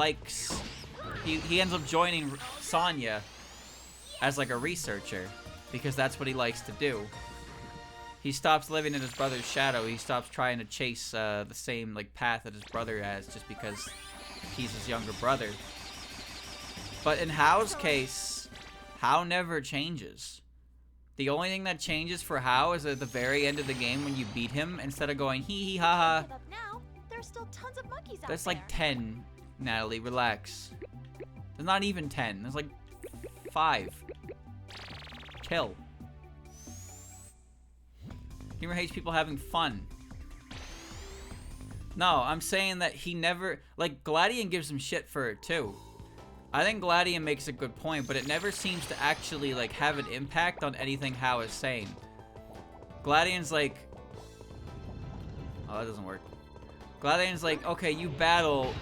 ends up joining Sonya as, like, a researcher, because that's what he likes to do. He stops living in his brother's shadow. He stops trying to chase the same, like, path that his brother has just because he's his younger brother. But in Hao's case, Hao never changes. The only thing that changes for Hao is at the very end of the game when you beat him, instead of going hee hee ha ha. Give up now. There's still tons of monkeys out That's there. like 10, Natalie, relax. There's not even 10. There's like 5. Chill. Humor hates people having fun. No, I'm saying that he never... Like, Gladian gives him shit for it, too. I think Gladian makes a good point, but it never seems to actually, like, have an impact on anything Hao is saying. Gladian's like... Oh, that doesn't work. Gladian's like, okay, you battle,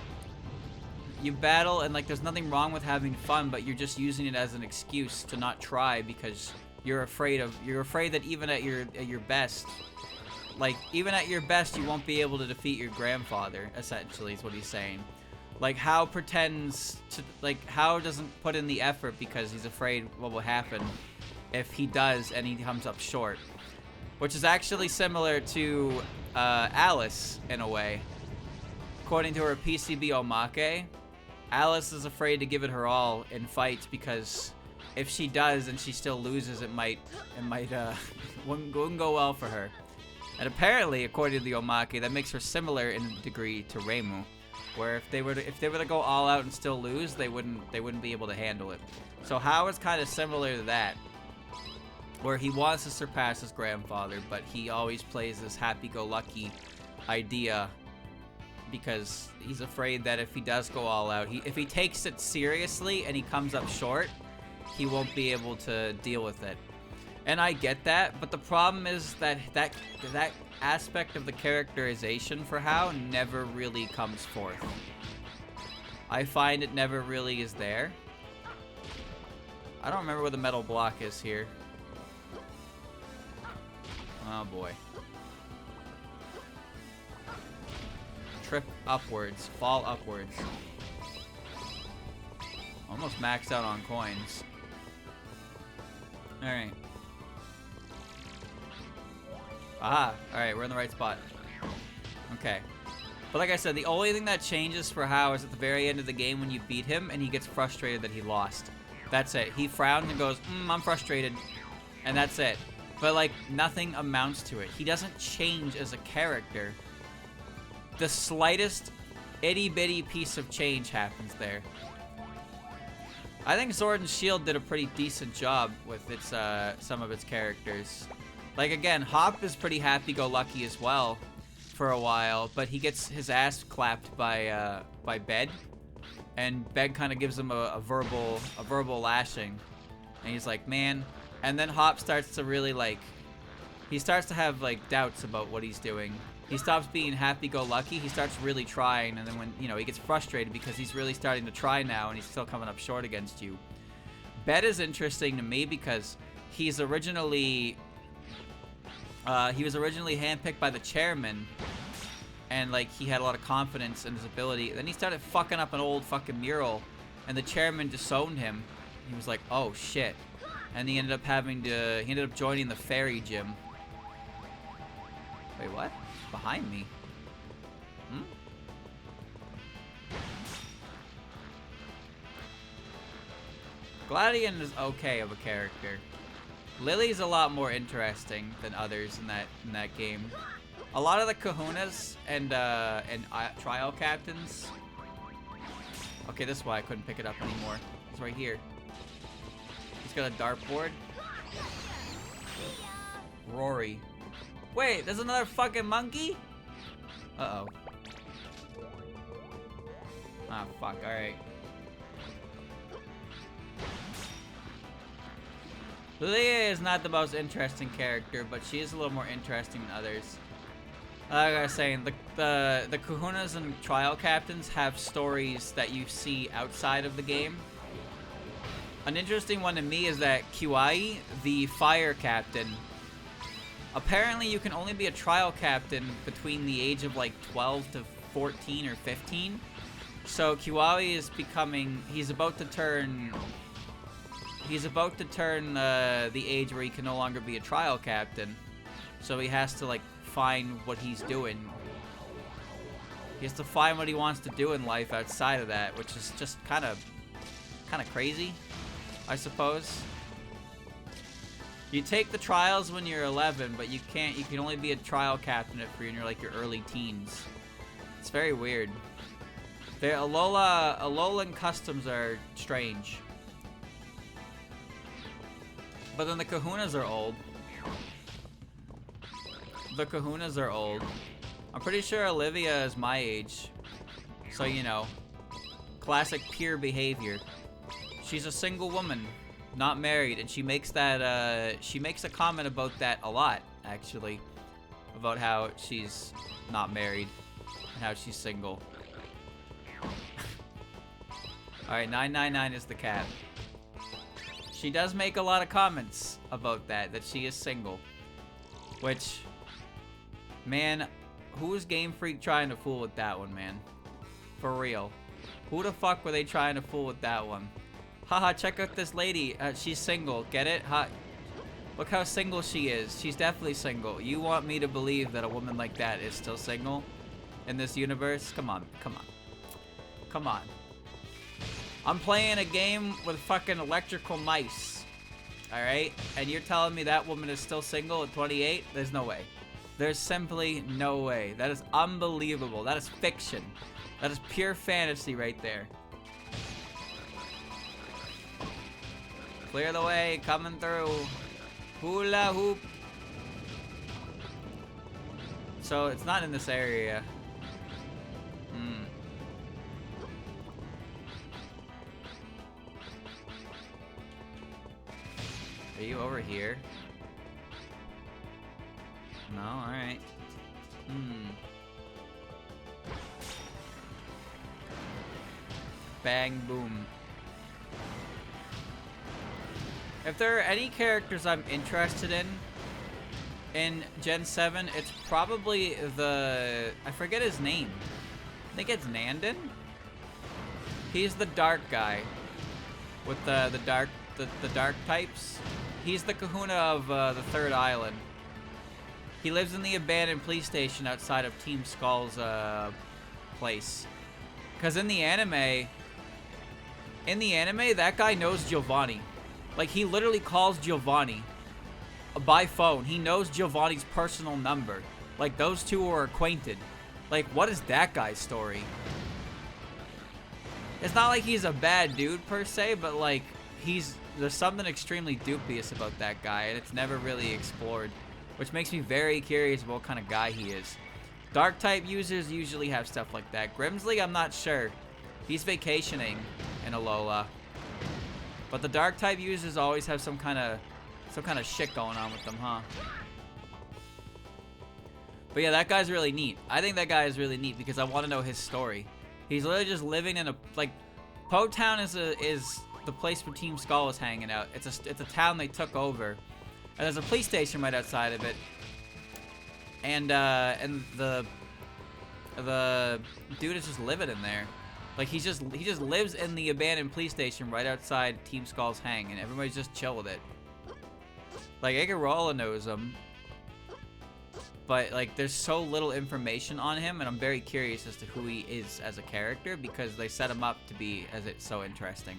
and, like, there's nothing wrong with having fun, but you're just using it as an excuse to not try because you're afraid that even at your best, like, even at your best, you won't be able to defeat your grandfather, essentially, is what he's saying. Like, Hao pretends to, like, Hao doesn't put in the effort because he's afraid what will happen if he does and he comes up short. Which is actually similar to Alice, in a way. According to her PCB Omake, Alice is afraid to give it her all in fights because if she does and she still loses, it might wouldn't go well for her. And apparently, according to the Omake, that makes her similar in degree to Reimu, where if they were to go all out and still lose, they wouldn't be able to handle it. So Hao is kind of similar to that, where he wants to surpass his grandfather, but he always plays this happy-go-lucky idea because he's afraid that if he does go all out, if he takes it seriously and he comes up short, he won't be able to deal with it. And I get that, but the problem is that aspect of the characterization for Hao never really comes forth. I find it never really is there. I don't remember where the metal block is here. Oh boy. Trip upwards. Fall upwards. Almost maxed out on coins. Alright. Aha! Alright, we're in the right spot. Okay. But like I said, the only thing that changes for Hao is at the very end of the game when you beat him and he gets frustrated that he lost. That's it. He frowns and goes, I'm frustrated. And that's it. But, like, nothing amounts to it. He doesn't change as a character. The slightest itty-bitty piece of change happens there. I think Sword and Shield did a pretty decent job with its some of its characters. Like, again, Hop is pretty happy-go-lucky as well. for a while, but he gets his ass clapped by Bed, and Bed kind of gives him a verbal lashing, and he's like, man. And then Hop starts to really like, he starts to have like doubts about what he's doing. He stops being happy-go-lucky. He starts really trying, and then when, you know, he gets frustrated because he's really starting to try now, and he's still coming up short against you. Bed is interesting to me because he's originally, he was originally handpicked by the chairman, and like he had a lot of confidence in his ability. Then he started fucking up an old fucking mural, and the chairman disowned him. He was like, oh shit, and he ended up joining the fairy gym. Wait, what? Behind me? Hmm? Gladion is okay of a character. Lily's a lot more interesting than others in that game. A lot of the kahunas and trial captains. Okay, this is why I couldn't pick it up anymore. It's right here. He's got a dartboard. Rory. Wait, there's another fucking monkey? Uh-oh. Ah, fuck, alright. Lilia is not the most interesting character, but she is a little more interesting than others. Like I was saying, the kahunas and trial captains have stories that you see outside of the game. An interesting one to me is that Kiwai, the fire captain, apparently you can only be a trial captain between the age of like 12 to 14 or 15. So Kiwai is he's about to turn the age where he can no longer be a trial captain. So he has to like find what he's doing. He has to find what he wants to do in life outside of that, which is just kind of crazy, I suppose. You take the trials when you're 11, but you can only be a trial captain if you're in your early teens. It's very weird. Alolan customs are strange. But then the kahunas are old. The kahunas are old. I'm pretty sure Olivia is my age. So, you know, classic peer behavior. She's a single woman, not married, and she makes a comment about that a lot, actually. About how she's not married and how she's single. Alright, 999 is the cat. She does make a lot of comments about that she is single. Which, man, who is Game Freak trying to fool with that one, man? For real. Who the fuck were they trying to fool with that one? Haha, check out this lady. She's single. Get it? Look how single she is. She's definitely single. You want me to believe that a woman like that is still single in this universe? Come on. Come on. Come on. I'm playing a game with fucking electrical mice. Alright? And you're telling me that woman is still single at 28? There's no way. There's simply no way. That is unbelievable. That is fiction. That is pure fantasy right there. Clear the way. Coming through. Hula hoop. So it's not in this area. Are you over here? No, alright. Bang, boom. If there are any characters I'm interested in Gen 7, it's probably I forget his name. I think it's Nandon? He's the dark guy. With the dark types. He's the kahuna of the third island. He lives in the abandoned police station outside of Team Skull's place. Because in the anime, that guy knows Giovanni. Like, he literally calls Giovanni by phone. He knows Giovanni's personal number. Like, those two are acquainted. Like, what is that guy's story? It's not like he's a bad dude, per se, but, like, there's something extremely dubious about that guy, and it's never really explored. Which makes me very curious about what kind of guy he is. Dark type users usually have stuff like that. Grimsley, I'm not sure. He's vacationing in Alola. But the dark type users always have some kind of shit going on with them, huh? But yeah, that guy's really neat. I think that guy is really neat because I want to know his story. He's literally just living in a like Po Town is the place where Team Skull is hanging out. It's a town they took over. And there's a police station right outside of it. And the dude is just living in there. Like he just lives in the abandoned police station right outside Team Skull's hang, and everybody's just chill with it. Like Igarola knows him, but like there's so little information on him, and I'm very curious as to who he is as a character because they set him up to be as it's so interesting.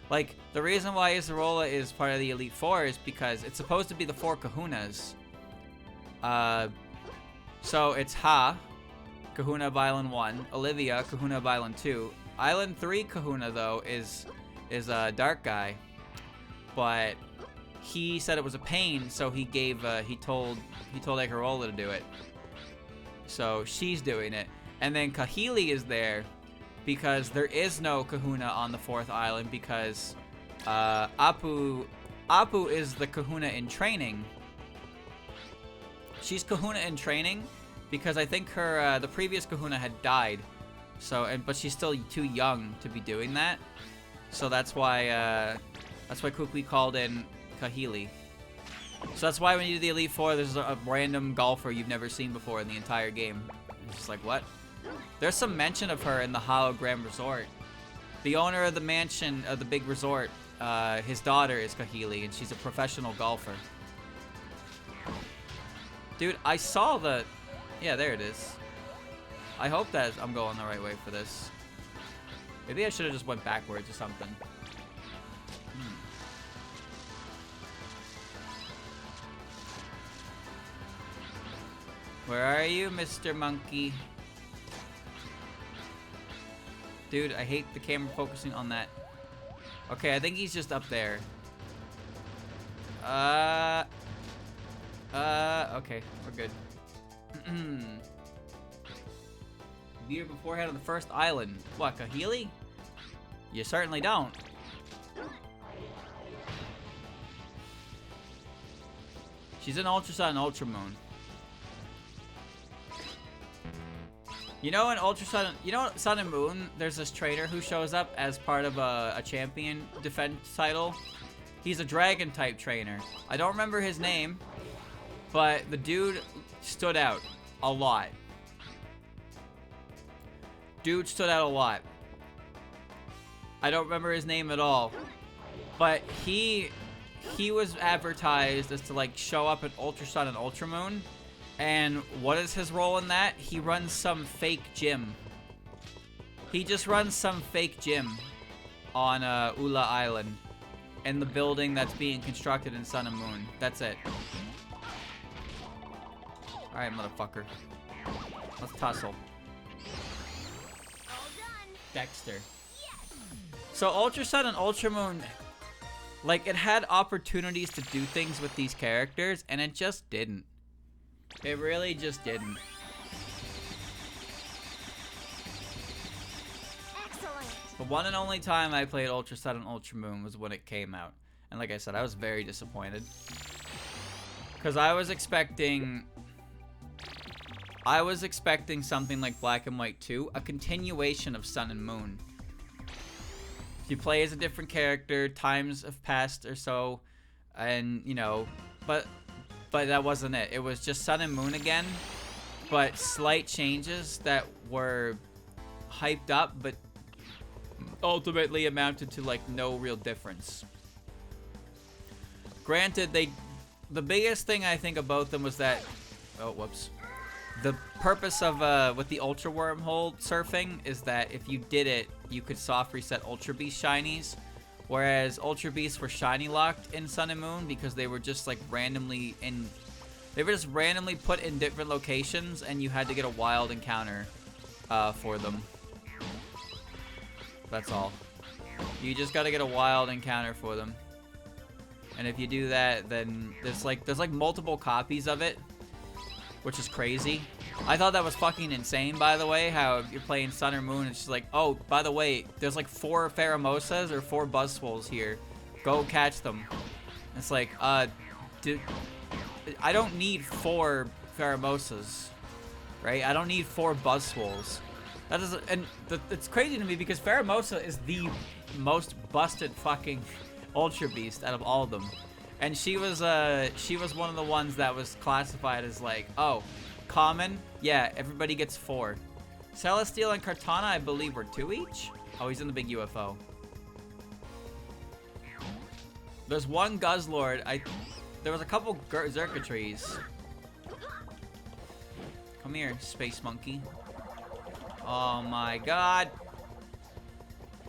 Like the reason why Igarola is part of the Elite Four is because it's supposed to be the 4 Kahunas. So it's Ha, Kahuna of Island 1, Olivia, Kahuna of Island 2. Island 3 Kahuna, though, is a dark guy. But he said it was a pain, so he told Igarola to do it. So she's doing it. And then Kahili is there because there is no Kahuna on the 4th island because Apu is the Kahuna in training. She's Kahuna in training because I think her the previous Kahuna had died, but she's still too young to be doing that. So that's why Kukui called in Kahili. So that's why when you do the Elite Four, there's a random golfer you've never seen before in the entire game. It's just like, what? There's some mention of her in the Hologram Resort. The owner of the mansion, of the big resort, his daughter is Kahili, and she's a professional golfer. Dude, I saw the... Yeah, there it is. I hope that I'm going the right way for this. Maybe I should have just went backwards or something. Where are you, Mr. Monkey? Dude, I hate the camera focusing on that. Okay, I think he's just up there. Okay, we're good. Beer beforehand on the first island. What, Kahili? You certainly don't. She's in Ultra Sun and Ultra Moon. You know in Ultra Sun, you know Sun and Moon, there's this trainer who shows up as part of a champion defense title. He's a dragon type trainer. I don't remember his name, but the dude stood out a lot. Dude stood out a lot. I don't remember his name at all, but he was advertised as to like show up at Ultra Sun and Ultra Moon. And what is his role in that? He runs some fake gym. He just runs some fake gym on Ula Island in the building that's being constructed in Sun and Moon. That's it. Alright, motherfucker. Let's tussle. Dexter. So Ultra Sun and Ultra Moon, like, it had opportunities to do things with these characters, and it just didn't. It really just didn't. Excellent. The one and only time I played Ultra Sun and Ultra Moon was when it came out. And like I said, I was very disappointed. Because I was expecting something like Black and White 2, a continuation of Sun and Moon. You play as a different character, times have passed or so, and, you know, but that wasn't it. It was just Sun and Moon again, but slight changes that were hyped up, but ultimately amounted to, like, no real difference. Granted, the biggest thing I think about them was that... Oh, whoops. The purpose of, with the Ultra Wormhole surfing is that if you did it, you could soft reset Ultra Beast shinies. Whereas Ultra Beasts were shiny locked in Sun and Moon because they were just like randomly put in different locations and you had to get a wild encounter for them. That's all. You just gotta get a wild encounter for them. And if you do that, then there's like multiple copies of it, which is crazy. I thought that was fucking insane, by the way, how you're playing Sun or Moon, and she's like, oh, by the way, there's like 4 Pheromosas or 4 Buzzwoles here. Go catch them. It's like, dude, I don't need 4 Pheromosas, right? I don't need 4 Buzzwoles. That is, and it's crazy to me because Pheromosa is the most busted fucking Ultra Beast out of all of them. And she was one of the ones that was classified as like, oh, common? Yeah, everybody gets 4. Celestial and Kartana, I believe, were 2 each? Oh, he's in the big UFO. There's one Guzzlord. There was a couple Zerkatries. Come here, space monkey. Oh my god.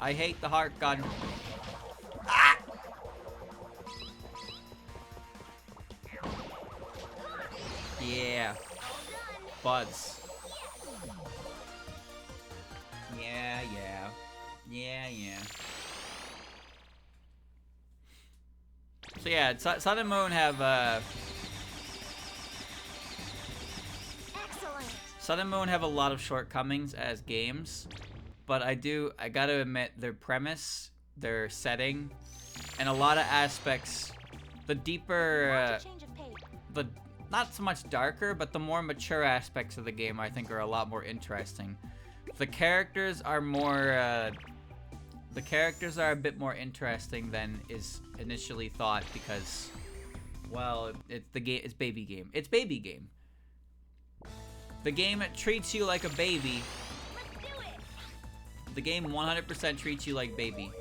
I hate the heart gun. Ah! Yeah. Buzz. Yeah. So yeah, Sun and Moon have Excellent. Sun and Moon have a lot of shortcomings as games, but I gotta admit their premise, their setting, and a lot of aspects, the deeper, Change of pace. the not so much darker, but the more mature aspects of the game I think are a lot more interesting. The characters are more, the characters are a bit more interesting than is initially thought because, well, it's the game. It's baby game. It's baby game. The game treats you like a baby. Let's do it. The game 100% treats you like baby.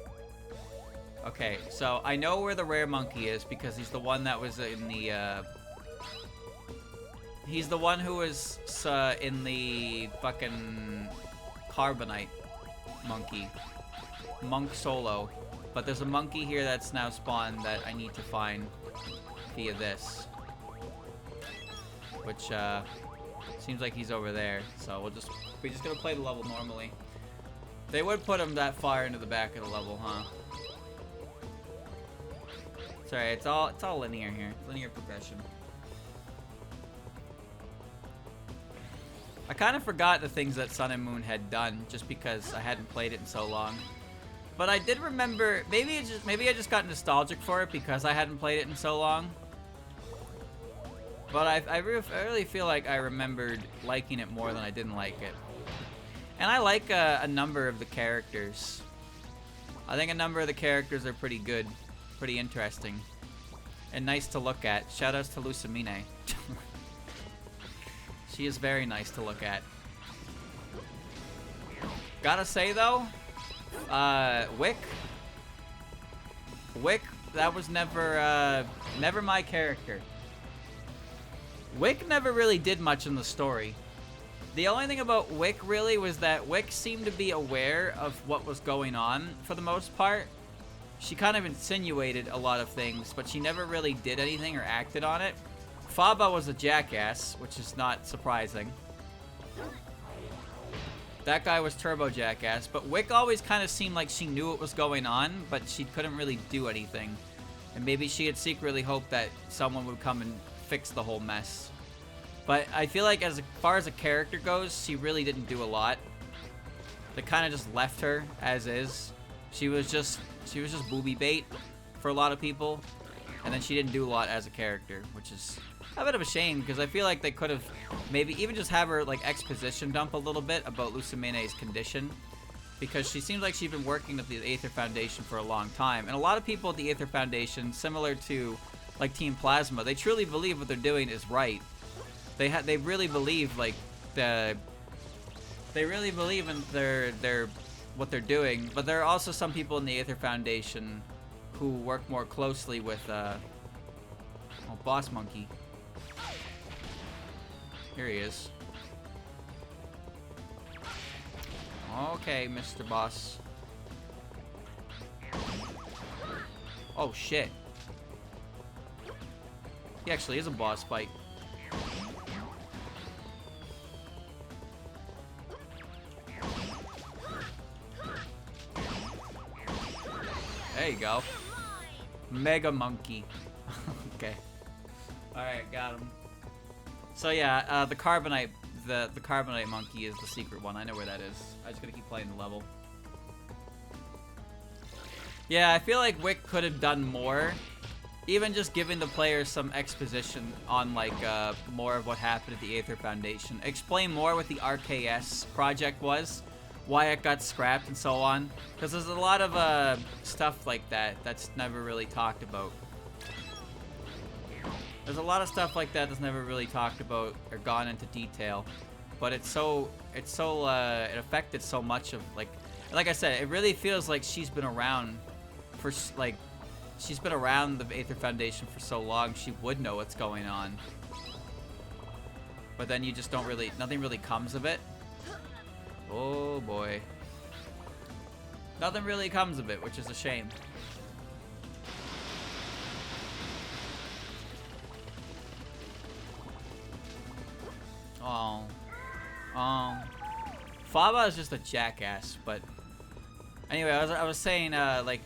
Okay, so I know where the rare monkey is because he's the one that was in the. He's the one who was in the fucking Carbonite monkey. Monk solo. But there's a monkey here that's now spawned that I need to find via this. Which, seems like he's over there. So we're just gonna play the level normally. They would put him that far into the back of the level, huh? Sorry, it's all linear here. Linear progression. I kind of forgot the things that Sun and Moon had done just because I hadn't played it in so long. But I did remember, maybe I just got nostalgic for it because I hadn't played it in so long. But I really feel like I remembered liking it more than I didn't like it. And I like a number of the characters. I think a number of the characters are pretty good, pretty interesting, and nice to look at. Shoutouts to Lusamine. She is very nice to look at. Gotta say though, Wick, that was never my character. Wick never really did much in the story. The only thing about Wick really was that Wick seemed to be aware of what was going on for the most part. She kind of insinuated a lot of things, but she never really did anything or acted on it. Faba was a jackass, which is not surprising. That guy was Turbo Jackass, but Wick always kind of seemed like she knew what was going on, but she couldn't really do anything. And maybe she had secretly hoped that someone would come and fix the whole mess. But I feel like as far as a character goes, she really didn't do a lot. They kind of just left her as is. She was just booby bait for a lot of people, and then she didn't do a lot as a character, which is a bit of a shame because I feel like they could have maybe even just have her like exposition dump a little bit about Lucamine's condition, because she seems like she's been working at the Aether Foundation for a long time, and a lot of people at the Aether Foundation, similar to like Team Plasma, they truly believe what they're doing is right. They really believe like they really believe in their what they're doing, but there are also some people in the Aether Foundation who work more closely with Boss Monkey. Here he is. Okay, Mr. Boss. Oh shit. He actually is a boss fight. There you go. Mega Monkey. Okay. Alright, got him. So yeah, the Carbonite the Carbonite Monkey is the secret one. I know where that is. I just gotta keep playing the level. Yeah, I feel like Wick could have done more. Even just giving the players some exposition on, like, more of what happened at the Aether Foundation. Explain more what the RKS project was, why it got scrapped, and so on. Because there's a lot of stuff like that that's never really talked about. There's a lot of stuff like that that's never really talked about or gone into detail. But it affected so much of, like I said, it really feels like she's been around for, like, she's been around the Aether Foundation for so long, she would know what's going on. But then you just don't really, nothing really comes of it. Oh boy. Nothing really comes of it, which is a shame. Oh. Faba is just a jackass, but anyway, I was saying, like,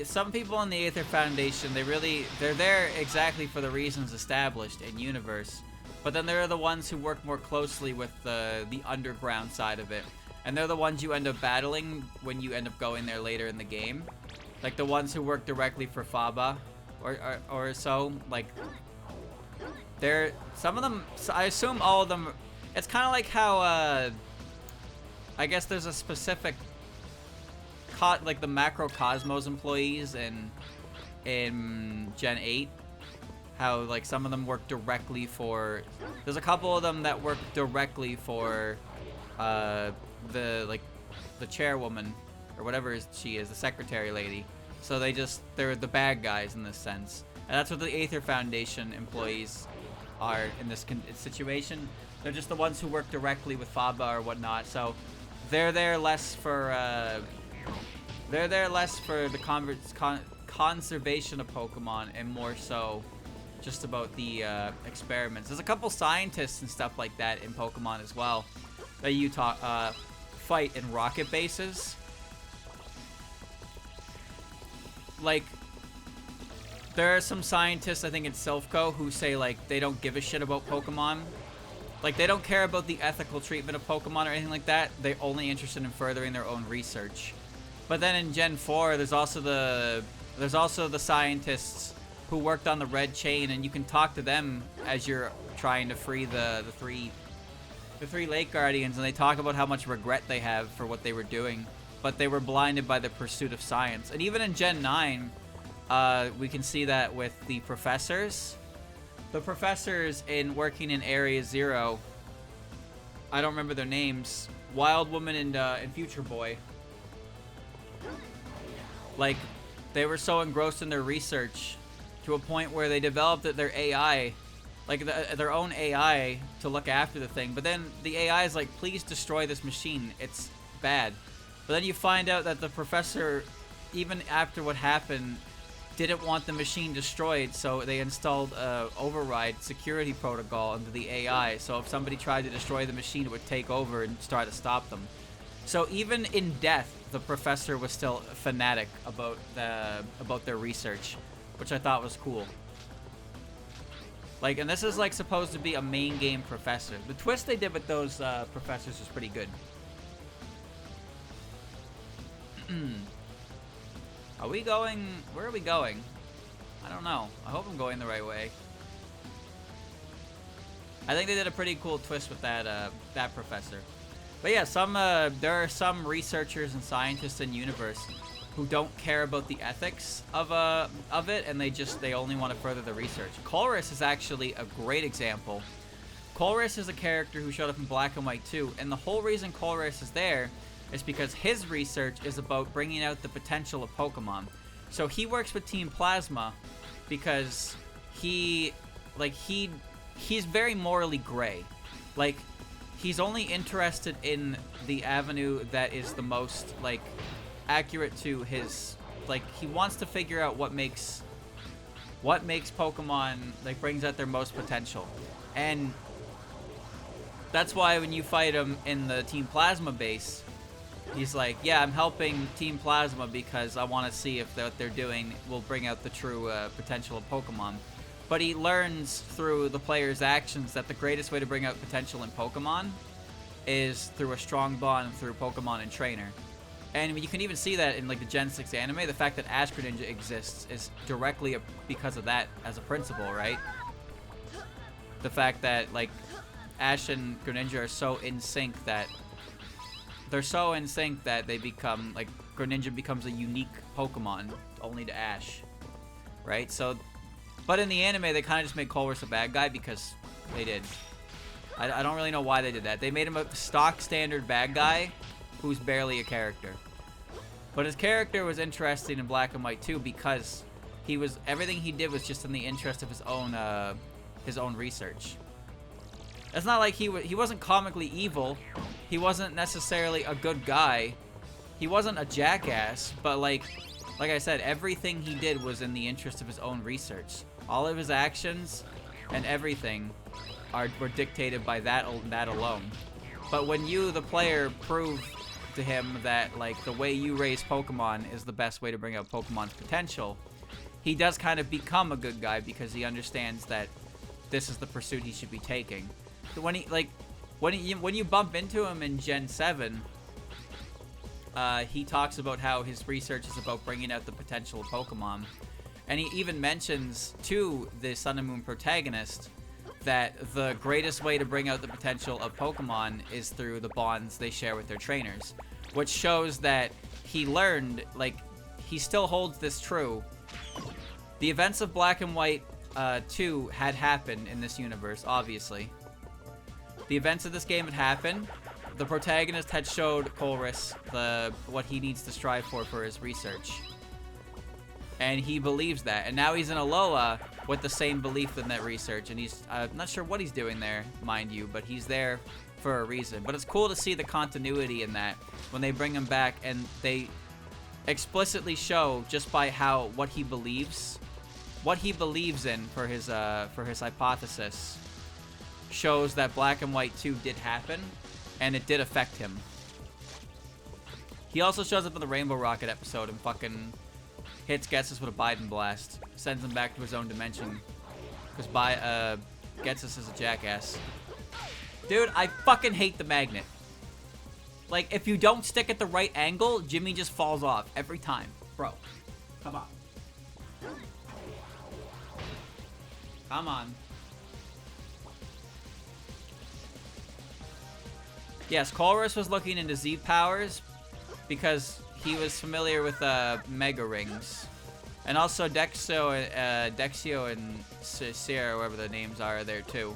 some people in the Aether Foundation, they're there exactly for the reasons established in universe, but then they're the ones who work more closely with the underground side of it, and they're the ones you end up battling when you end up going there later in the game, like the ones who work directly for Faba, or so. Like, some of them, I assume all of them. It's kind of like how I guess there's a specific, like the Macrocosmos employees in Gen 8, how like some of them work directly for, there's a couple of them that work directly for the chairwoman or whatever she is, the secretary lady. So they're the bad guys in this sense, and that's what the Aether Foundation employees are in this situation. They're just the ones who work directly with Faba or whatnot. So they're there less for the conservation of Pokemon, and more so just about the experiments. There's a couple scientists and stuff like that in Pokemon as well that you fight in rocket bases. Like, there are some scientists, I think in Silphco, who say, like, they don't give a shit about Pokemon. Like, they don't care about the ethical treatment of Pokemon or anything like that. They're only interested in furthering their own research. But then in Gen 4, there's also the scientists who worked on the Red Chain, and you can talk to them as you're trying to free the three Lake Guardians, and they talk about how much regret they have for what they were doing, but they were blinded by the pursuit of science. And even in Gen 9, we can see that with the professors. The professors working in Area 0, I don't remember their names, Wild Woman and Future Boy. Like, they were so engrossed in their research to a point where they developed their AI, like their own AI, to look after the thing. But then the AI is like, please destroy this machine, it's bad. But then you find out that the professor, even after what happened, didn't want the machine destroyed, so they installed a override security protocol into the AI, so if somebody tried to destroy the machine, it would take over and try to stop them. So even in death, the professor was still fanatic about their research, which I thought was cool. Like, and this is like supposed to be a main game professor. The twist they did with those professors was pretty good. Are we going? Where are we going? I don't know. I hope I'm going the right way. I think they did a pretty cool twist with that professor. But yeah, there are some researchers and scientists in universe who don't care about the ethics of it, and they only want to further the research. Colress is actually a great example. Colress is a character who showed up in Black and White 2, and the whole reason Colress is there is because his research is about bringing out the potential of Pokemon. So he works with Team Plasma because he's very morally gray. Like, he's only interested in the avenue that is the most, like, accurate to his, like, he wants to figure out what makes Pokemon, like, brings out their most potential. And that's why when you fight him in the Team Plasma base, he's like, yeah, I'm helping Team Plasma because I want to see if what they're doing will bring out the true potential of Pokemon. but he learns through the player's actions that the greatest way to bring out potential in Pokemon is through a strong bond through Pokemon and trainer. And you can even see that in like the Gen 6 anime. The fact that Ash Greninja exists is directly because of that as a principle, right? The fact that like Ash and Greninja are so in sync that they become like Greninja becomes a unique Pokemon only to Ash, right? So, but in the anime they kind of just made Colress a bad guy because they did. I don't really know why they did that. They made him a stock standard bad guy who's barely a character. But his character was interesting in Black and White too because everything he did was just in the interest of his own research. It's not like he wasn't comically evil. He wasn't necessarily a good guy. He wasn't a jackass, but like I said, everything he did was in the interest of his own research. All of his actions and everything were dictated by that alone. But when you, the player, prove to him that like the way you raise Pokemon is the best way to bring out Pokemon's potential, he does kind of become a good guy because he understands that this is the pursuit he should be taking. When you bump into him in Gen 7, he talks about how his research is about bringing out the potential of Pokemon, and he even mentions to the Sun and Moon protagonist that the greatest way to bring out the potential of Pokemon is through the bonds they share with their trainers, which shows that he learned, like, he still holds this true. The events of Black and White 2 had happened in this universe, obviously. The events of this game had happened. The protagonist had showed Colress what he needs to strive for his research. And he believes that. And now he's in Alola with the same belief in that research. And he's not sure what he's doing there, mind you, but he's there for a reason. But it's cool to see the continuity in that when they bring him back and they explicitly show just by what he believes in for his hypothesis shows that Black and White 2 did happen and it did affect him. He also shows up in the Rainbow Rocket episode and fucking hits Getsus with a Biden blast, sends him back to his own dimension because Getsus is a jackass. Dude, I fucking hate the magnet. Like, if you don't stick at the right angle, Jimmy just falls off every time. Bro, come on. Come on. Yes, Colress was looking into Z powers because he was familiar with Mega Rings. And also Dexio and Sierra, whatever the names are, there too.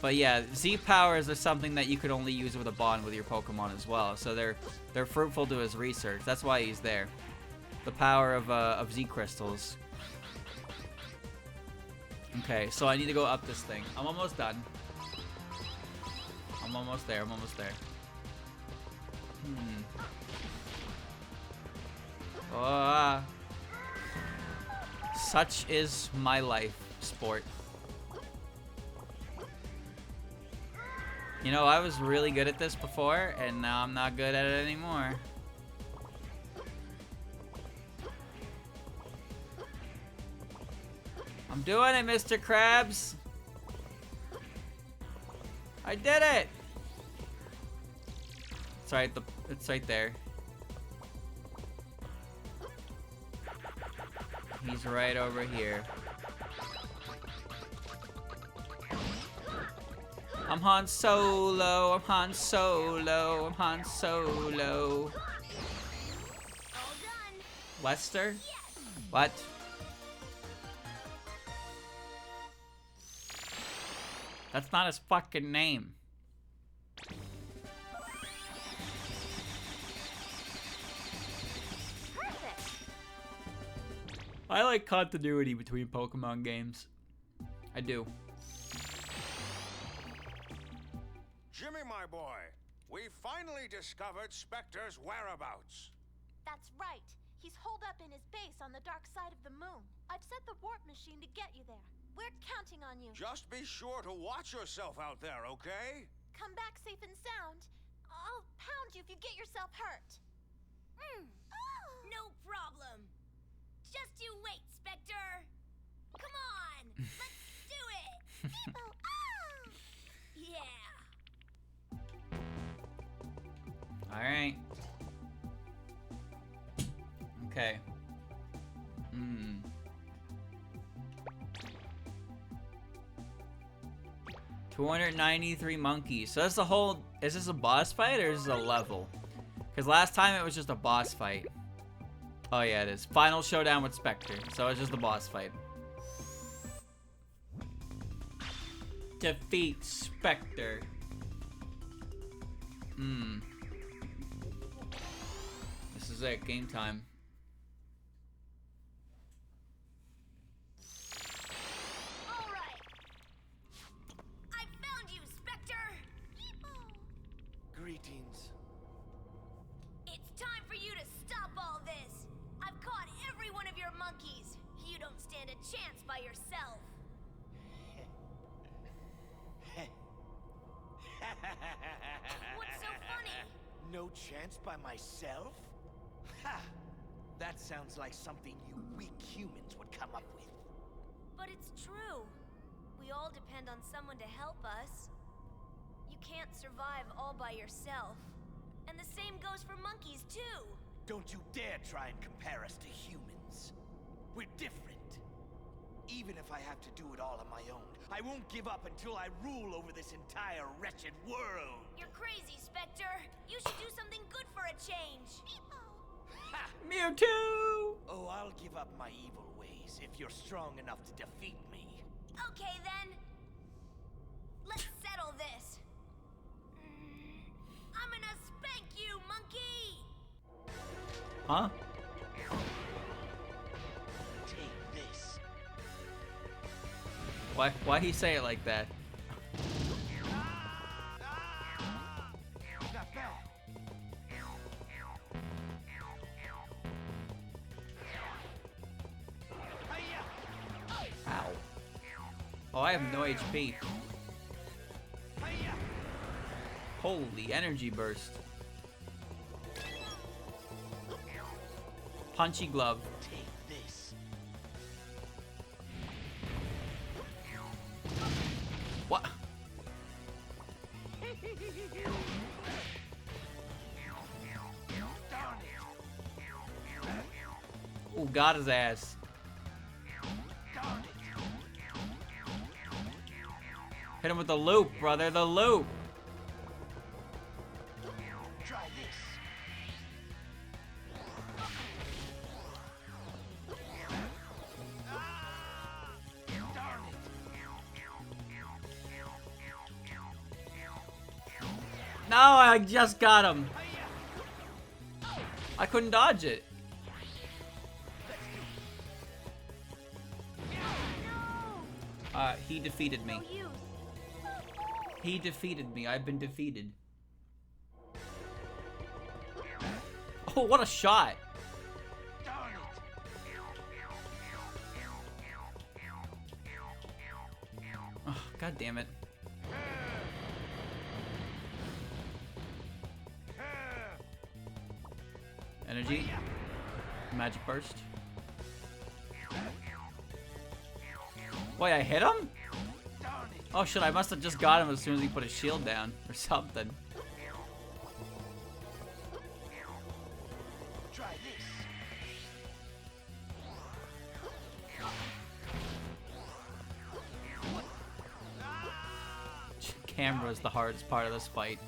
But yeah, Z powers are something that you could only use with a bond with your Pokemon as well. So they're fruitful to his research. That's why he's there. The power of Z crystals. Okay, so I need to go up this thing. I'm almost done. I'm almost there. Such is my life, sport. You know, I was really good at this before, and now I'm not good at it anymore. I'm doing it, Mr. Krabs. I did it. It's right there. He's right over here. I'm Han Solo, I'm Han Solo, I'm Han Solo. All done. Lester? Yes. What? That's not his fucking name. Perfect. I like continuity between Pokemon games. I do. Jimmy, my boy, we finally discovered Specter's whereabouts. That's right. He's holed up in his base on the dark side of the moon. I've set the warp machine to get you there. We're counting on you. Just be sure to watch yourself out there, okay? Come back safe and sound. I'll pound you if you get yourself hurt. No problem. Just you wait, Specter. Let's do it! Meepo, ah! Yeah! Alright. Okay. 293 monkeys. So that's the whole... Is this a boss fight or is this a level? Because last time it was just a boss fight. Oh yeah, it is. Final showdown with Specter. So it's just a boss fight. Defeat Specter. This is it. Game time. Greetings. It's time for you to stop all this! I've caught every one of your monkeys! You don't stand a chance by yourself! What's so funny? No chance by myself? Ha! That sounds like something you weak humans would come up with. But it's true. We all depend on someone to help us. You can't survive all by yourself. And the same goes for monkeys, too. Don't you dare try and compare us to humans. We're different. Even if I have to do it all on my own, I won't give up until I rule over this entire wretched world. You're crazy, Specter. You should do something good for a change. Ha! Mewtwo! Oh, I'll give up my evil ways if you're strong enough to defeat me. Okay, then. Let's settle this. I'm gonna spank you, monkey! Huh? Take this. Why he say it like that? Not bad. Ow. Oh, I have no HP. Holy energy burst. Punchy glove. Take this. What? Oh, got his ass. Hit him with the loop, brother. The loop. Try this. Darn it. No, I just got him. I couldn't dodge it. He defeated me. No use. He defeated me. I've been defeated. Oh, what a shot. Darn it. Oh, God damn it. Energy. Magic burst. Wait, I hit him? Darn it. Oh shit, I must have just got him as soon as he put his shield down or something. Try this. Camera is the hardest part of this fight.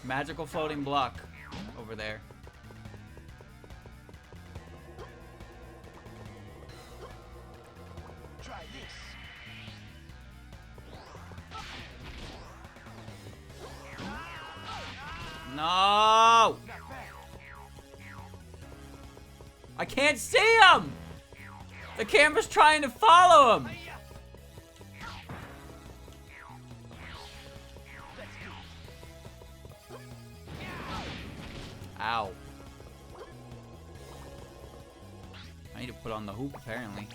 Magical floating block over there. Try this. No! Not bad. I can't see him! The camera's trying to follow him! Ow. I need to put on the hoop, apparently.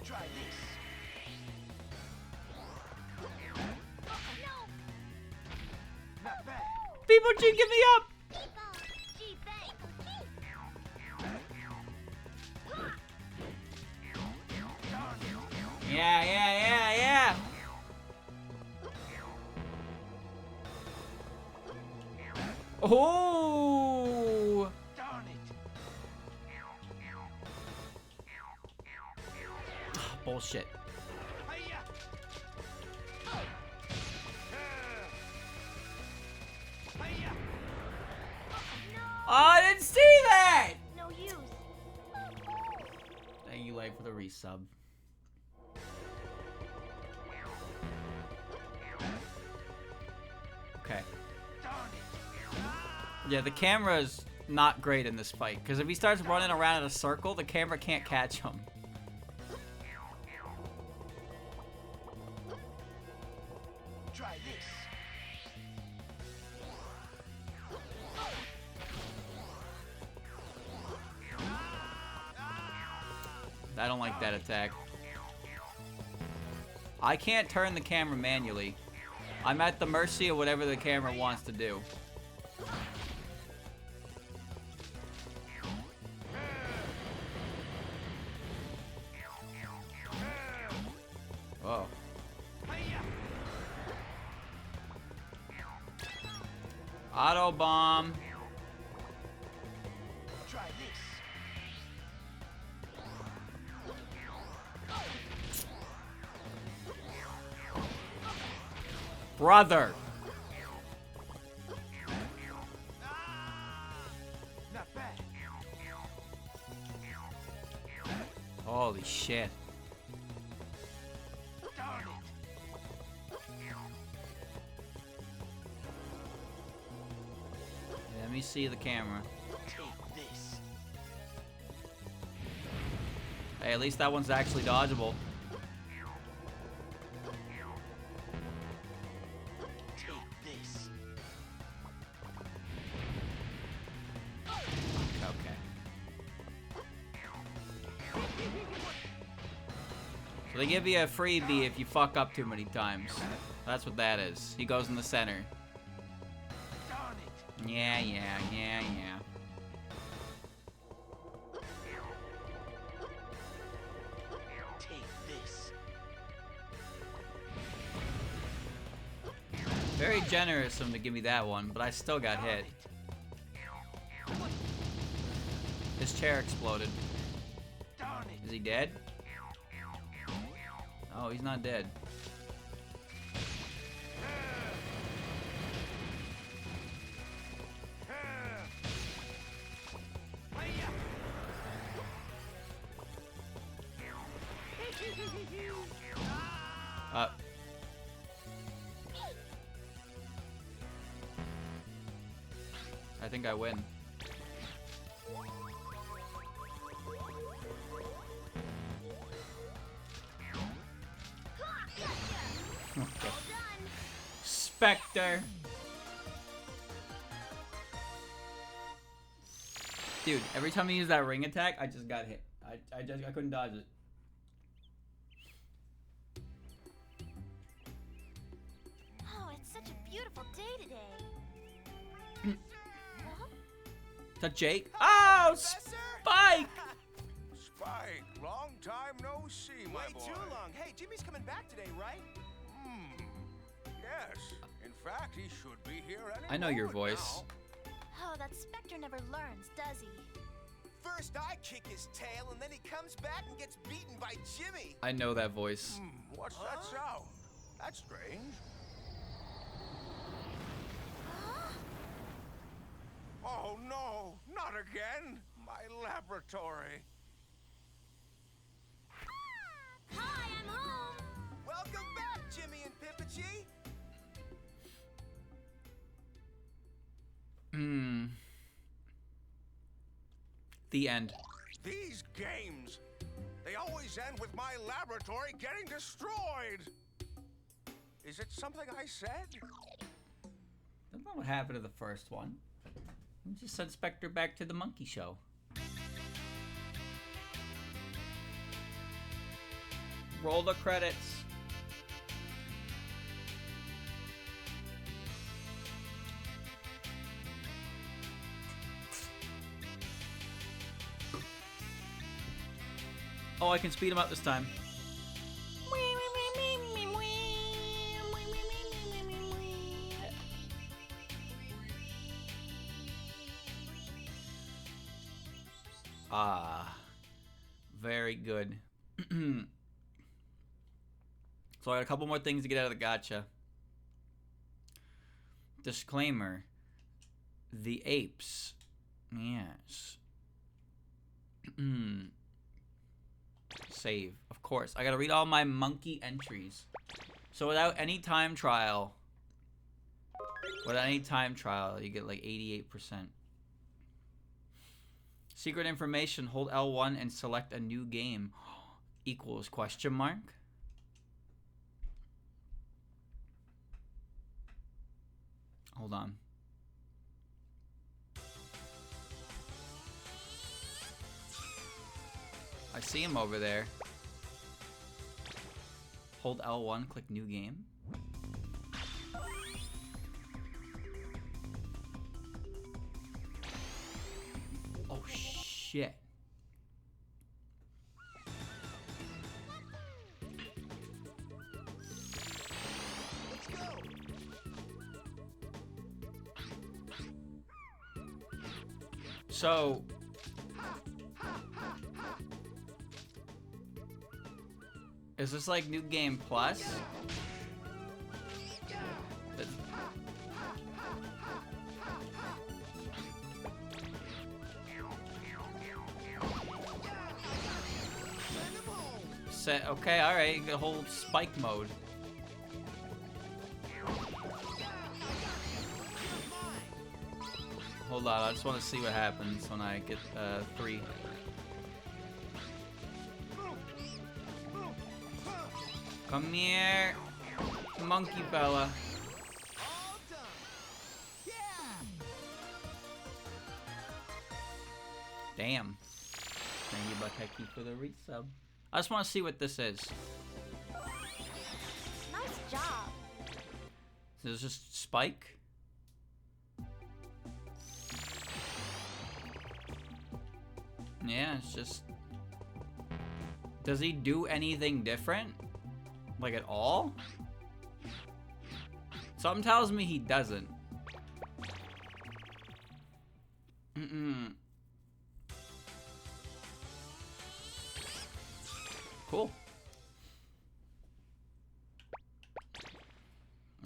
Try this. Not bad. People, give me up! Yeah, yeah, yeah, yeah. Oh! Darn it! Bullshit. Hiya! Hiya! Oh, I didn't see that! No use. Thank you, like, for the resub. Okay. Darn it! Yeah, the camera's not great in this fight, because if he starts running around in a circle, the camera can't catch him. Try this. I don't like that attack. I can't turn the camera manually. I'm at the mercy of whatever the camera wants to do. Oh. Hiya! Auto bomb. Try this. Brother. Not bad. Holy shit. Darn it! Let me see the camera. Take this. Hey, at least that one's actually dodgeable. Take this. Okay. So they give you a freebie if you fuck up too many times. That's what that is. He goes in the center. Darn it! Yeah, yeah, yeah, yeah. Take this. Very generous of him to give me that one, but I still got Darn hit. it. His chair exploded. Darn it. Is he dead? Oh, he's not dead. Hiya! I think I win. Okay. Specter. Dude, every time I use that ring attack, I just got hit. I couldn't dodge it. Oh, it's such a beautiful day today. Huh? Is that Jake? Oh, Spike! Spike, long time no see, my Way boy. too long. Hey, Jimmy's coming back today, right? Yes. In fact, he should be here any I know your moment voice. now. Oh, that Specter never learns, does he? First I kick his tail, and then he comes back and gets beaten by Jimmy. I know that voice. What's that sound? That's strange. Oh no, not again. My laboratory. Hi, I'm home. Welcome back, Jimmy and Pippachi. The end. These games, they always end with my laboratory getting destroyed. Is it something I said? Don't know what happened to the first one. We just sent Spectre back to the monkey show. Roll the credits. Oh, I can speed him up this time. Ah, very good. So I got a couple more things to get out of the gotcha. Disclaimer. The apes. Yes. Save. Of course. I gotta read all my monkey entries. So without any time trial, you get like 88%. Secret information. Hold L1 and select a new game. Equals question mark. Hold on. I see him over there. Hold L1, click new game. Oh shit. Let's go. So is this like New Game Plus? Set, okay, alright, you get a whole spike mode. Hold on, I just want to see what happens when I get 3. Come here, monkey fella. All done. Yeah. Damn. Thank you, Buckhecky, for the resub. I just want to see what this is. Nice job. So it's just Spike? Yeah, it's just... Does he do anything different? Like at all? Something tells me he doesn't. Cool.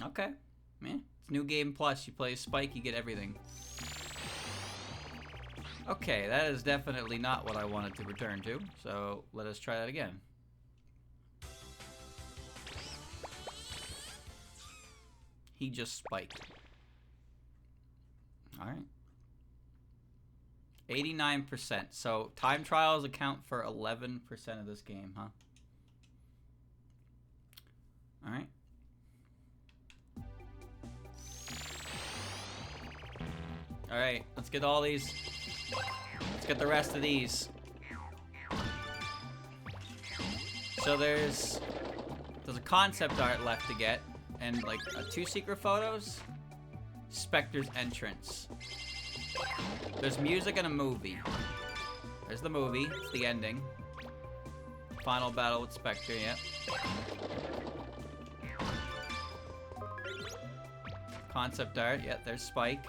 Okay. Yeah. It's New Game Plus. You play Spike, you get everything. Okay, that is definitely not what I wanted to return to. So let us try that again. He just spiked. Alright. 89%. So time trials account for 11% of this game, huh? Alright. Alright, let's get all these. Let's get the rest of these. So there's a concept art left to get. And like 2 secret photos. Specter's entrance. There's music and a movie. There's the movie. It's the ending. Final battle with Specter, yep. Concept art, yep, there's Spike.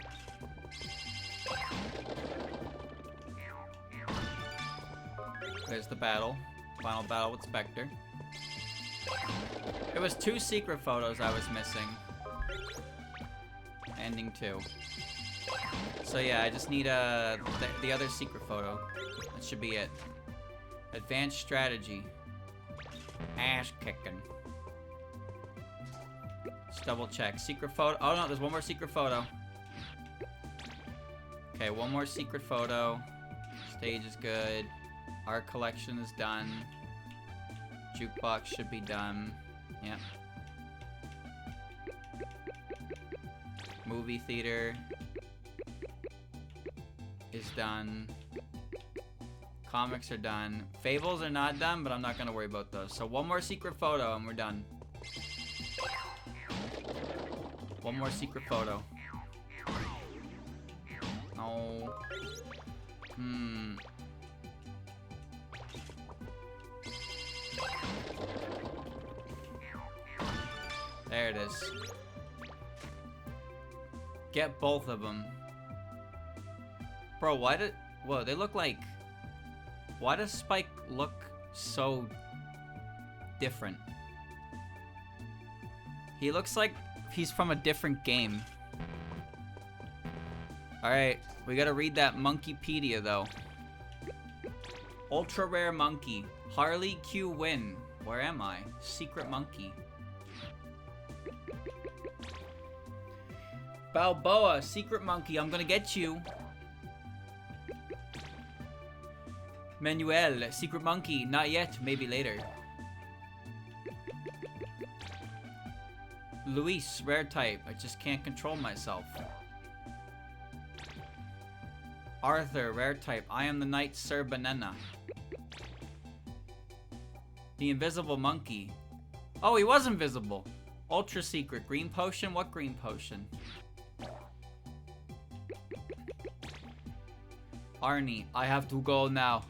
There's the battle. Final battle with Specter. It was 2 secret photos I was missing. Ending 2. So yeah, I just need the other secret photo. That should be it. Advanced strategy. Ass kicking. Just double check. Secret photo. Oh no, there's one more secret photo. Okay, one more secret photo. Stage is good. Art collection is done. Jukebox should be done. Yep. Movie theater is done. Comics are done. Fables are not done, but I'm not gonna worry about those. So one more secret photo and we're done. One more secret photo. No. There it is. Get both of them. Bro, why did... Whoa, they look like... Why does Spike look so different? He looks like he's from a different game. Alright, we gotta read that Monkeypedia though. Ultra rare monkey. Harley Q Win. Where am I? Secret monkey. Balboa, secret monkey, I'm gonna get you. Manuel, secret monkey, not yet, maybe later. Luis, rare type, I just can't control myself. Arthur, rare type, I am the knight Sir Banana. The invisible monkey. Oh, he was invisible. Ultra secret, green potion, what green potion? Arnie, I have to go now.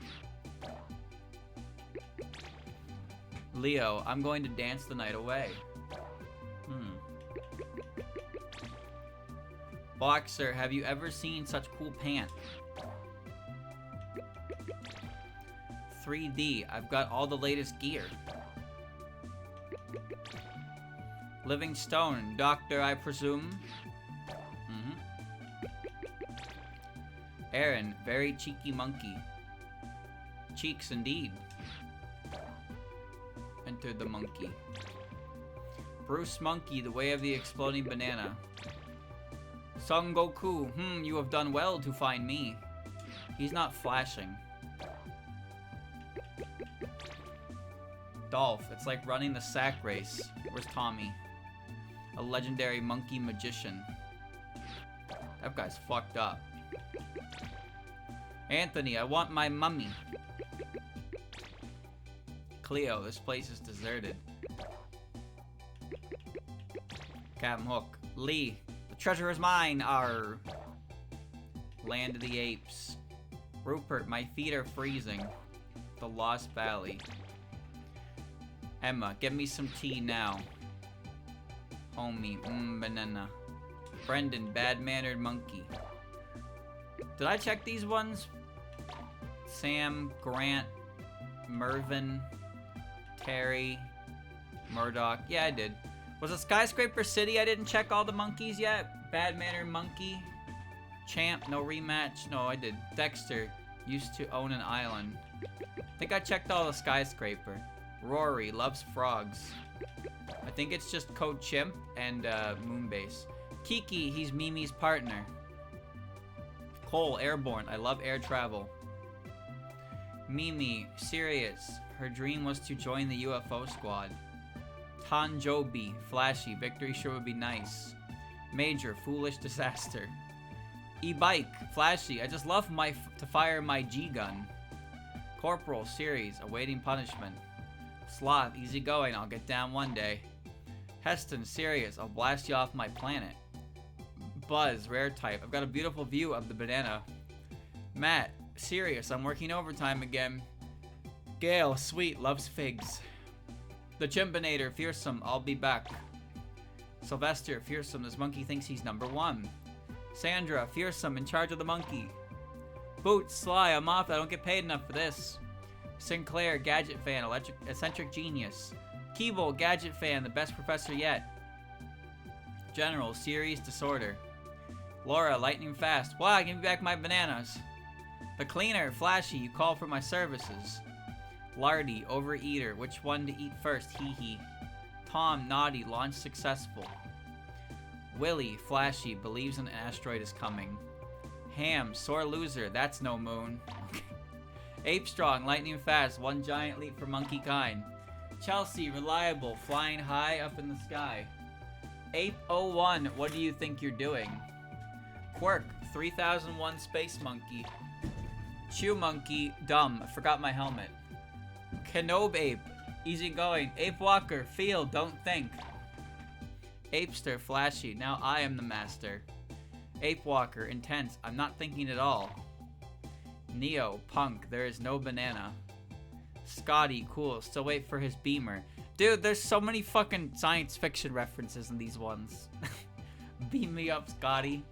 Leo, I'm going to dance the night away. Boxer, have you ever seen such cool pants? 3D, I've got all the latest gear. Living Stone, doctor, I presume. Aaron, very cheeky monkey. Cheeks indeed. Enter the monkey. Bruce Monkey, the way of the exploding banana. Son Goku, you have done well to find me. He's not flashing. Dolph, it's like running the sack race. Where's Tommy? A legendary monkey magician. That guy's fucked up. Anthony, I want my mummy. Cleo, this place is deserted. Captain Hook. Lee, the treasure is mine. Arr. Land of the Apes. Rupert, my feet are freezing. The Lost Valley. Emma, get me some tea now. Homie, banana. Brendan, bad-mannered monkey. Did I check these ones? Sam, Grant, Mervin, Terry, Murdoch. Yeah, I did. Was it Skyscraper City? I didn't check all the monkeys yet. Bad-mannered monkey. Champ, no rematch. No, I did. Dexter, used to own an island. I think I checked all the Skyscraper. Rory, loves frogs. I think it's just Code Chimp and Moonbase. Kiki, he's Mimi's partner. Cole, airborne. I love air travel. Mimi, serious. Her dream was to join the UFO squad. Tanjobi, flashy. Victory sure would be nice. Major, foolish disaster. E-bike, flashy. I just love to fire my G-gun. Corporal, series. Awaiting punishment. Sloth, easygoing. I'll get down one day. Heston, serious. I'll blast you off my planet. Buzz, rare type. I've got a beautiful view of the banana. Matt, serious. I'm working overtime again. Gail, sweet. Loves figs. The Chimpinator, fearsome. I'll be back. Sylvester, fearsome. This monkey thinks he's number one. Sandra, fearsome. In charge of the monkey. Boots, sly. I'm off. I don't get paid enough for this. Sinclair, gadget fan. Eccentric genius. Keeble, gadget fan. The best professor yet. General, serious disorder. Laura, lightning fast. Why? Give me back my bananas. The cleaner, flashy. You call for my services. Lardy, overeater. Which one to eat first? Hee hee. Tom, naughty. Launch successful. Willie, flashy. Believes an asteroid is coming. Ham, sore loser. That's no moon. Ape strong, lightning fast. One giant leap for monkey kind. Chelsea, reliable. Flying high up in the sky. Ape 01, what do you think you're doing? Quirk, 3001 Space Monkey. Chew Monkey, dumb, forgot my helmet. Kenobe Ape, easygoing. Ape Walker, feel, don't think. Apester, flashy, now I am the master. Ape Walker, intense, I'm not thinking at all. Neo, punk, there is no banana. Scotty, cool, still wait for his beamer. Dude, there's so many fucking science fiction references in these ones. Beam me up, Scotty.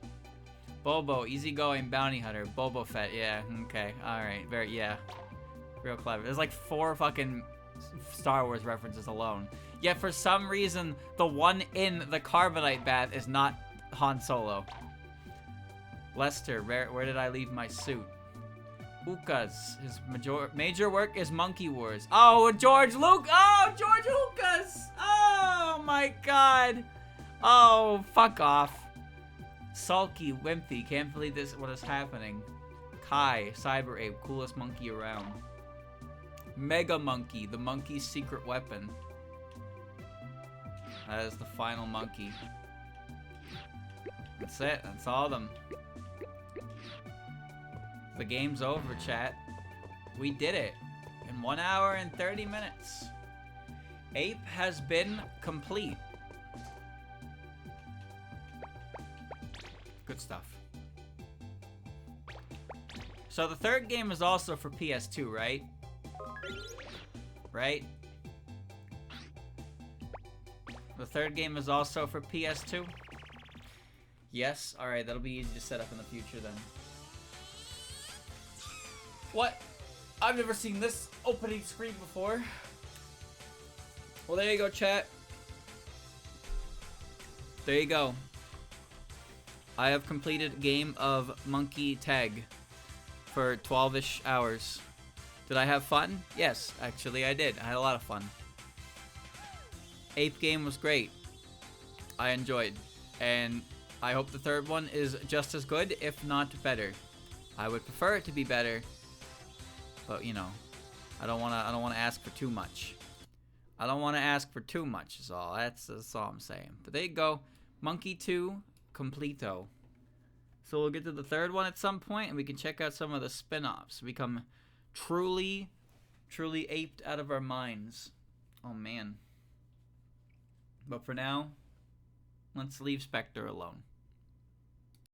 Bobo, easygoing bounty hunter. Boba Fett, yeah, okay, alright, yeah. Real clever. There's like 4 fucking Star Wars references alone. Yet for some reason, the one in the Carbonite bath is not Han Solo. Lester, where did I leave my suit? Ukas, his major work is Monkey Wars. Oh, George Lucas! Oh, George Lucas! Oh my God! Oh, fuck off. Sulky, Wimpy, can't believe this. What is happening? Kai, Cyber Ape, coolest monkey around. Mega Monkey, the monkey's secret weapon. That is the final monkey. That's it. That's all of them. The game's over, chat. We did it in 1 hour and 30 minutes. Ape has been complete. Good stuff. So the third game is also for PS2, right? Right? The third game is also for PS2? Yes? Alright, that'll be easy to set up in the future then. What? I've never seen this opening screen before. Well, there you go, chat. There you go. I have completed a game of Monkey Tag for 12-ish hours. Did I have fun? Yes, actually I did. I had a lot of fun. Ape game was great. I enjoyed. And I hope the third one is just as good, if not better. I would prefer it to be better. But, you know, I don't want to ask for too much. I don't want to ask for too much is all. That's all I'm saying. But there you go. Monkey 2 Completo. So we'll get to the third one at some point, and we can check out some of the spin-offs. Become truly aped out of our minds. Oh, man. But for now, let's leave Specter alone.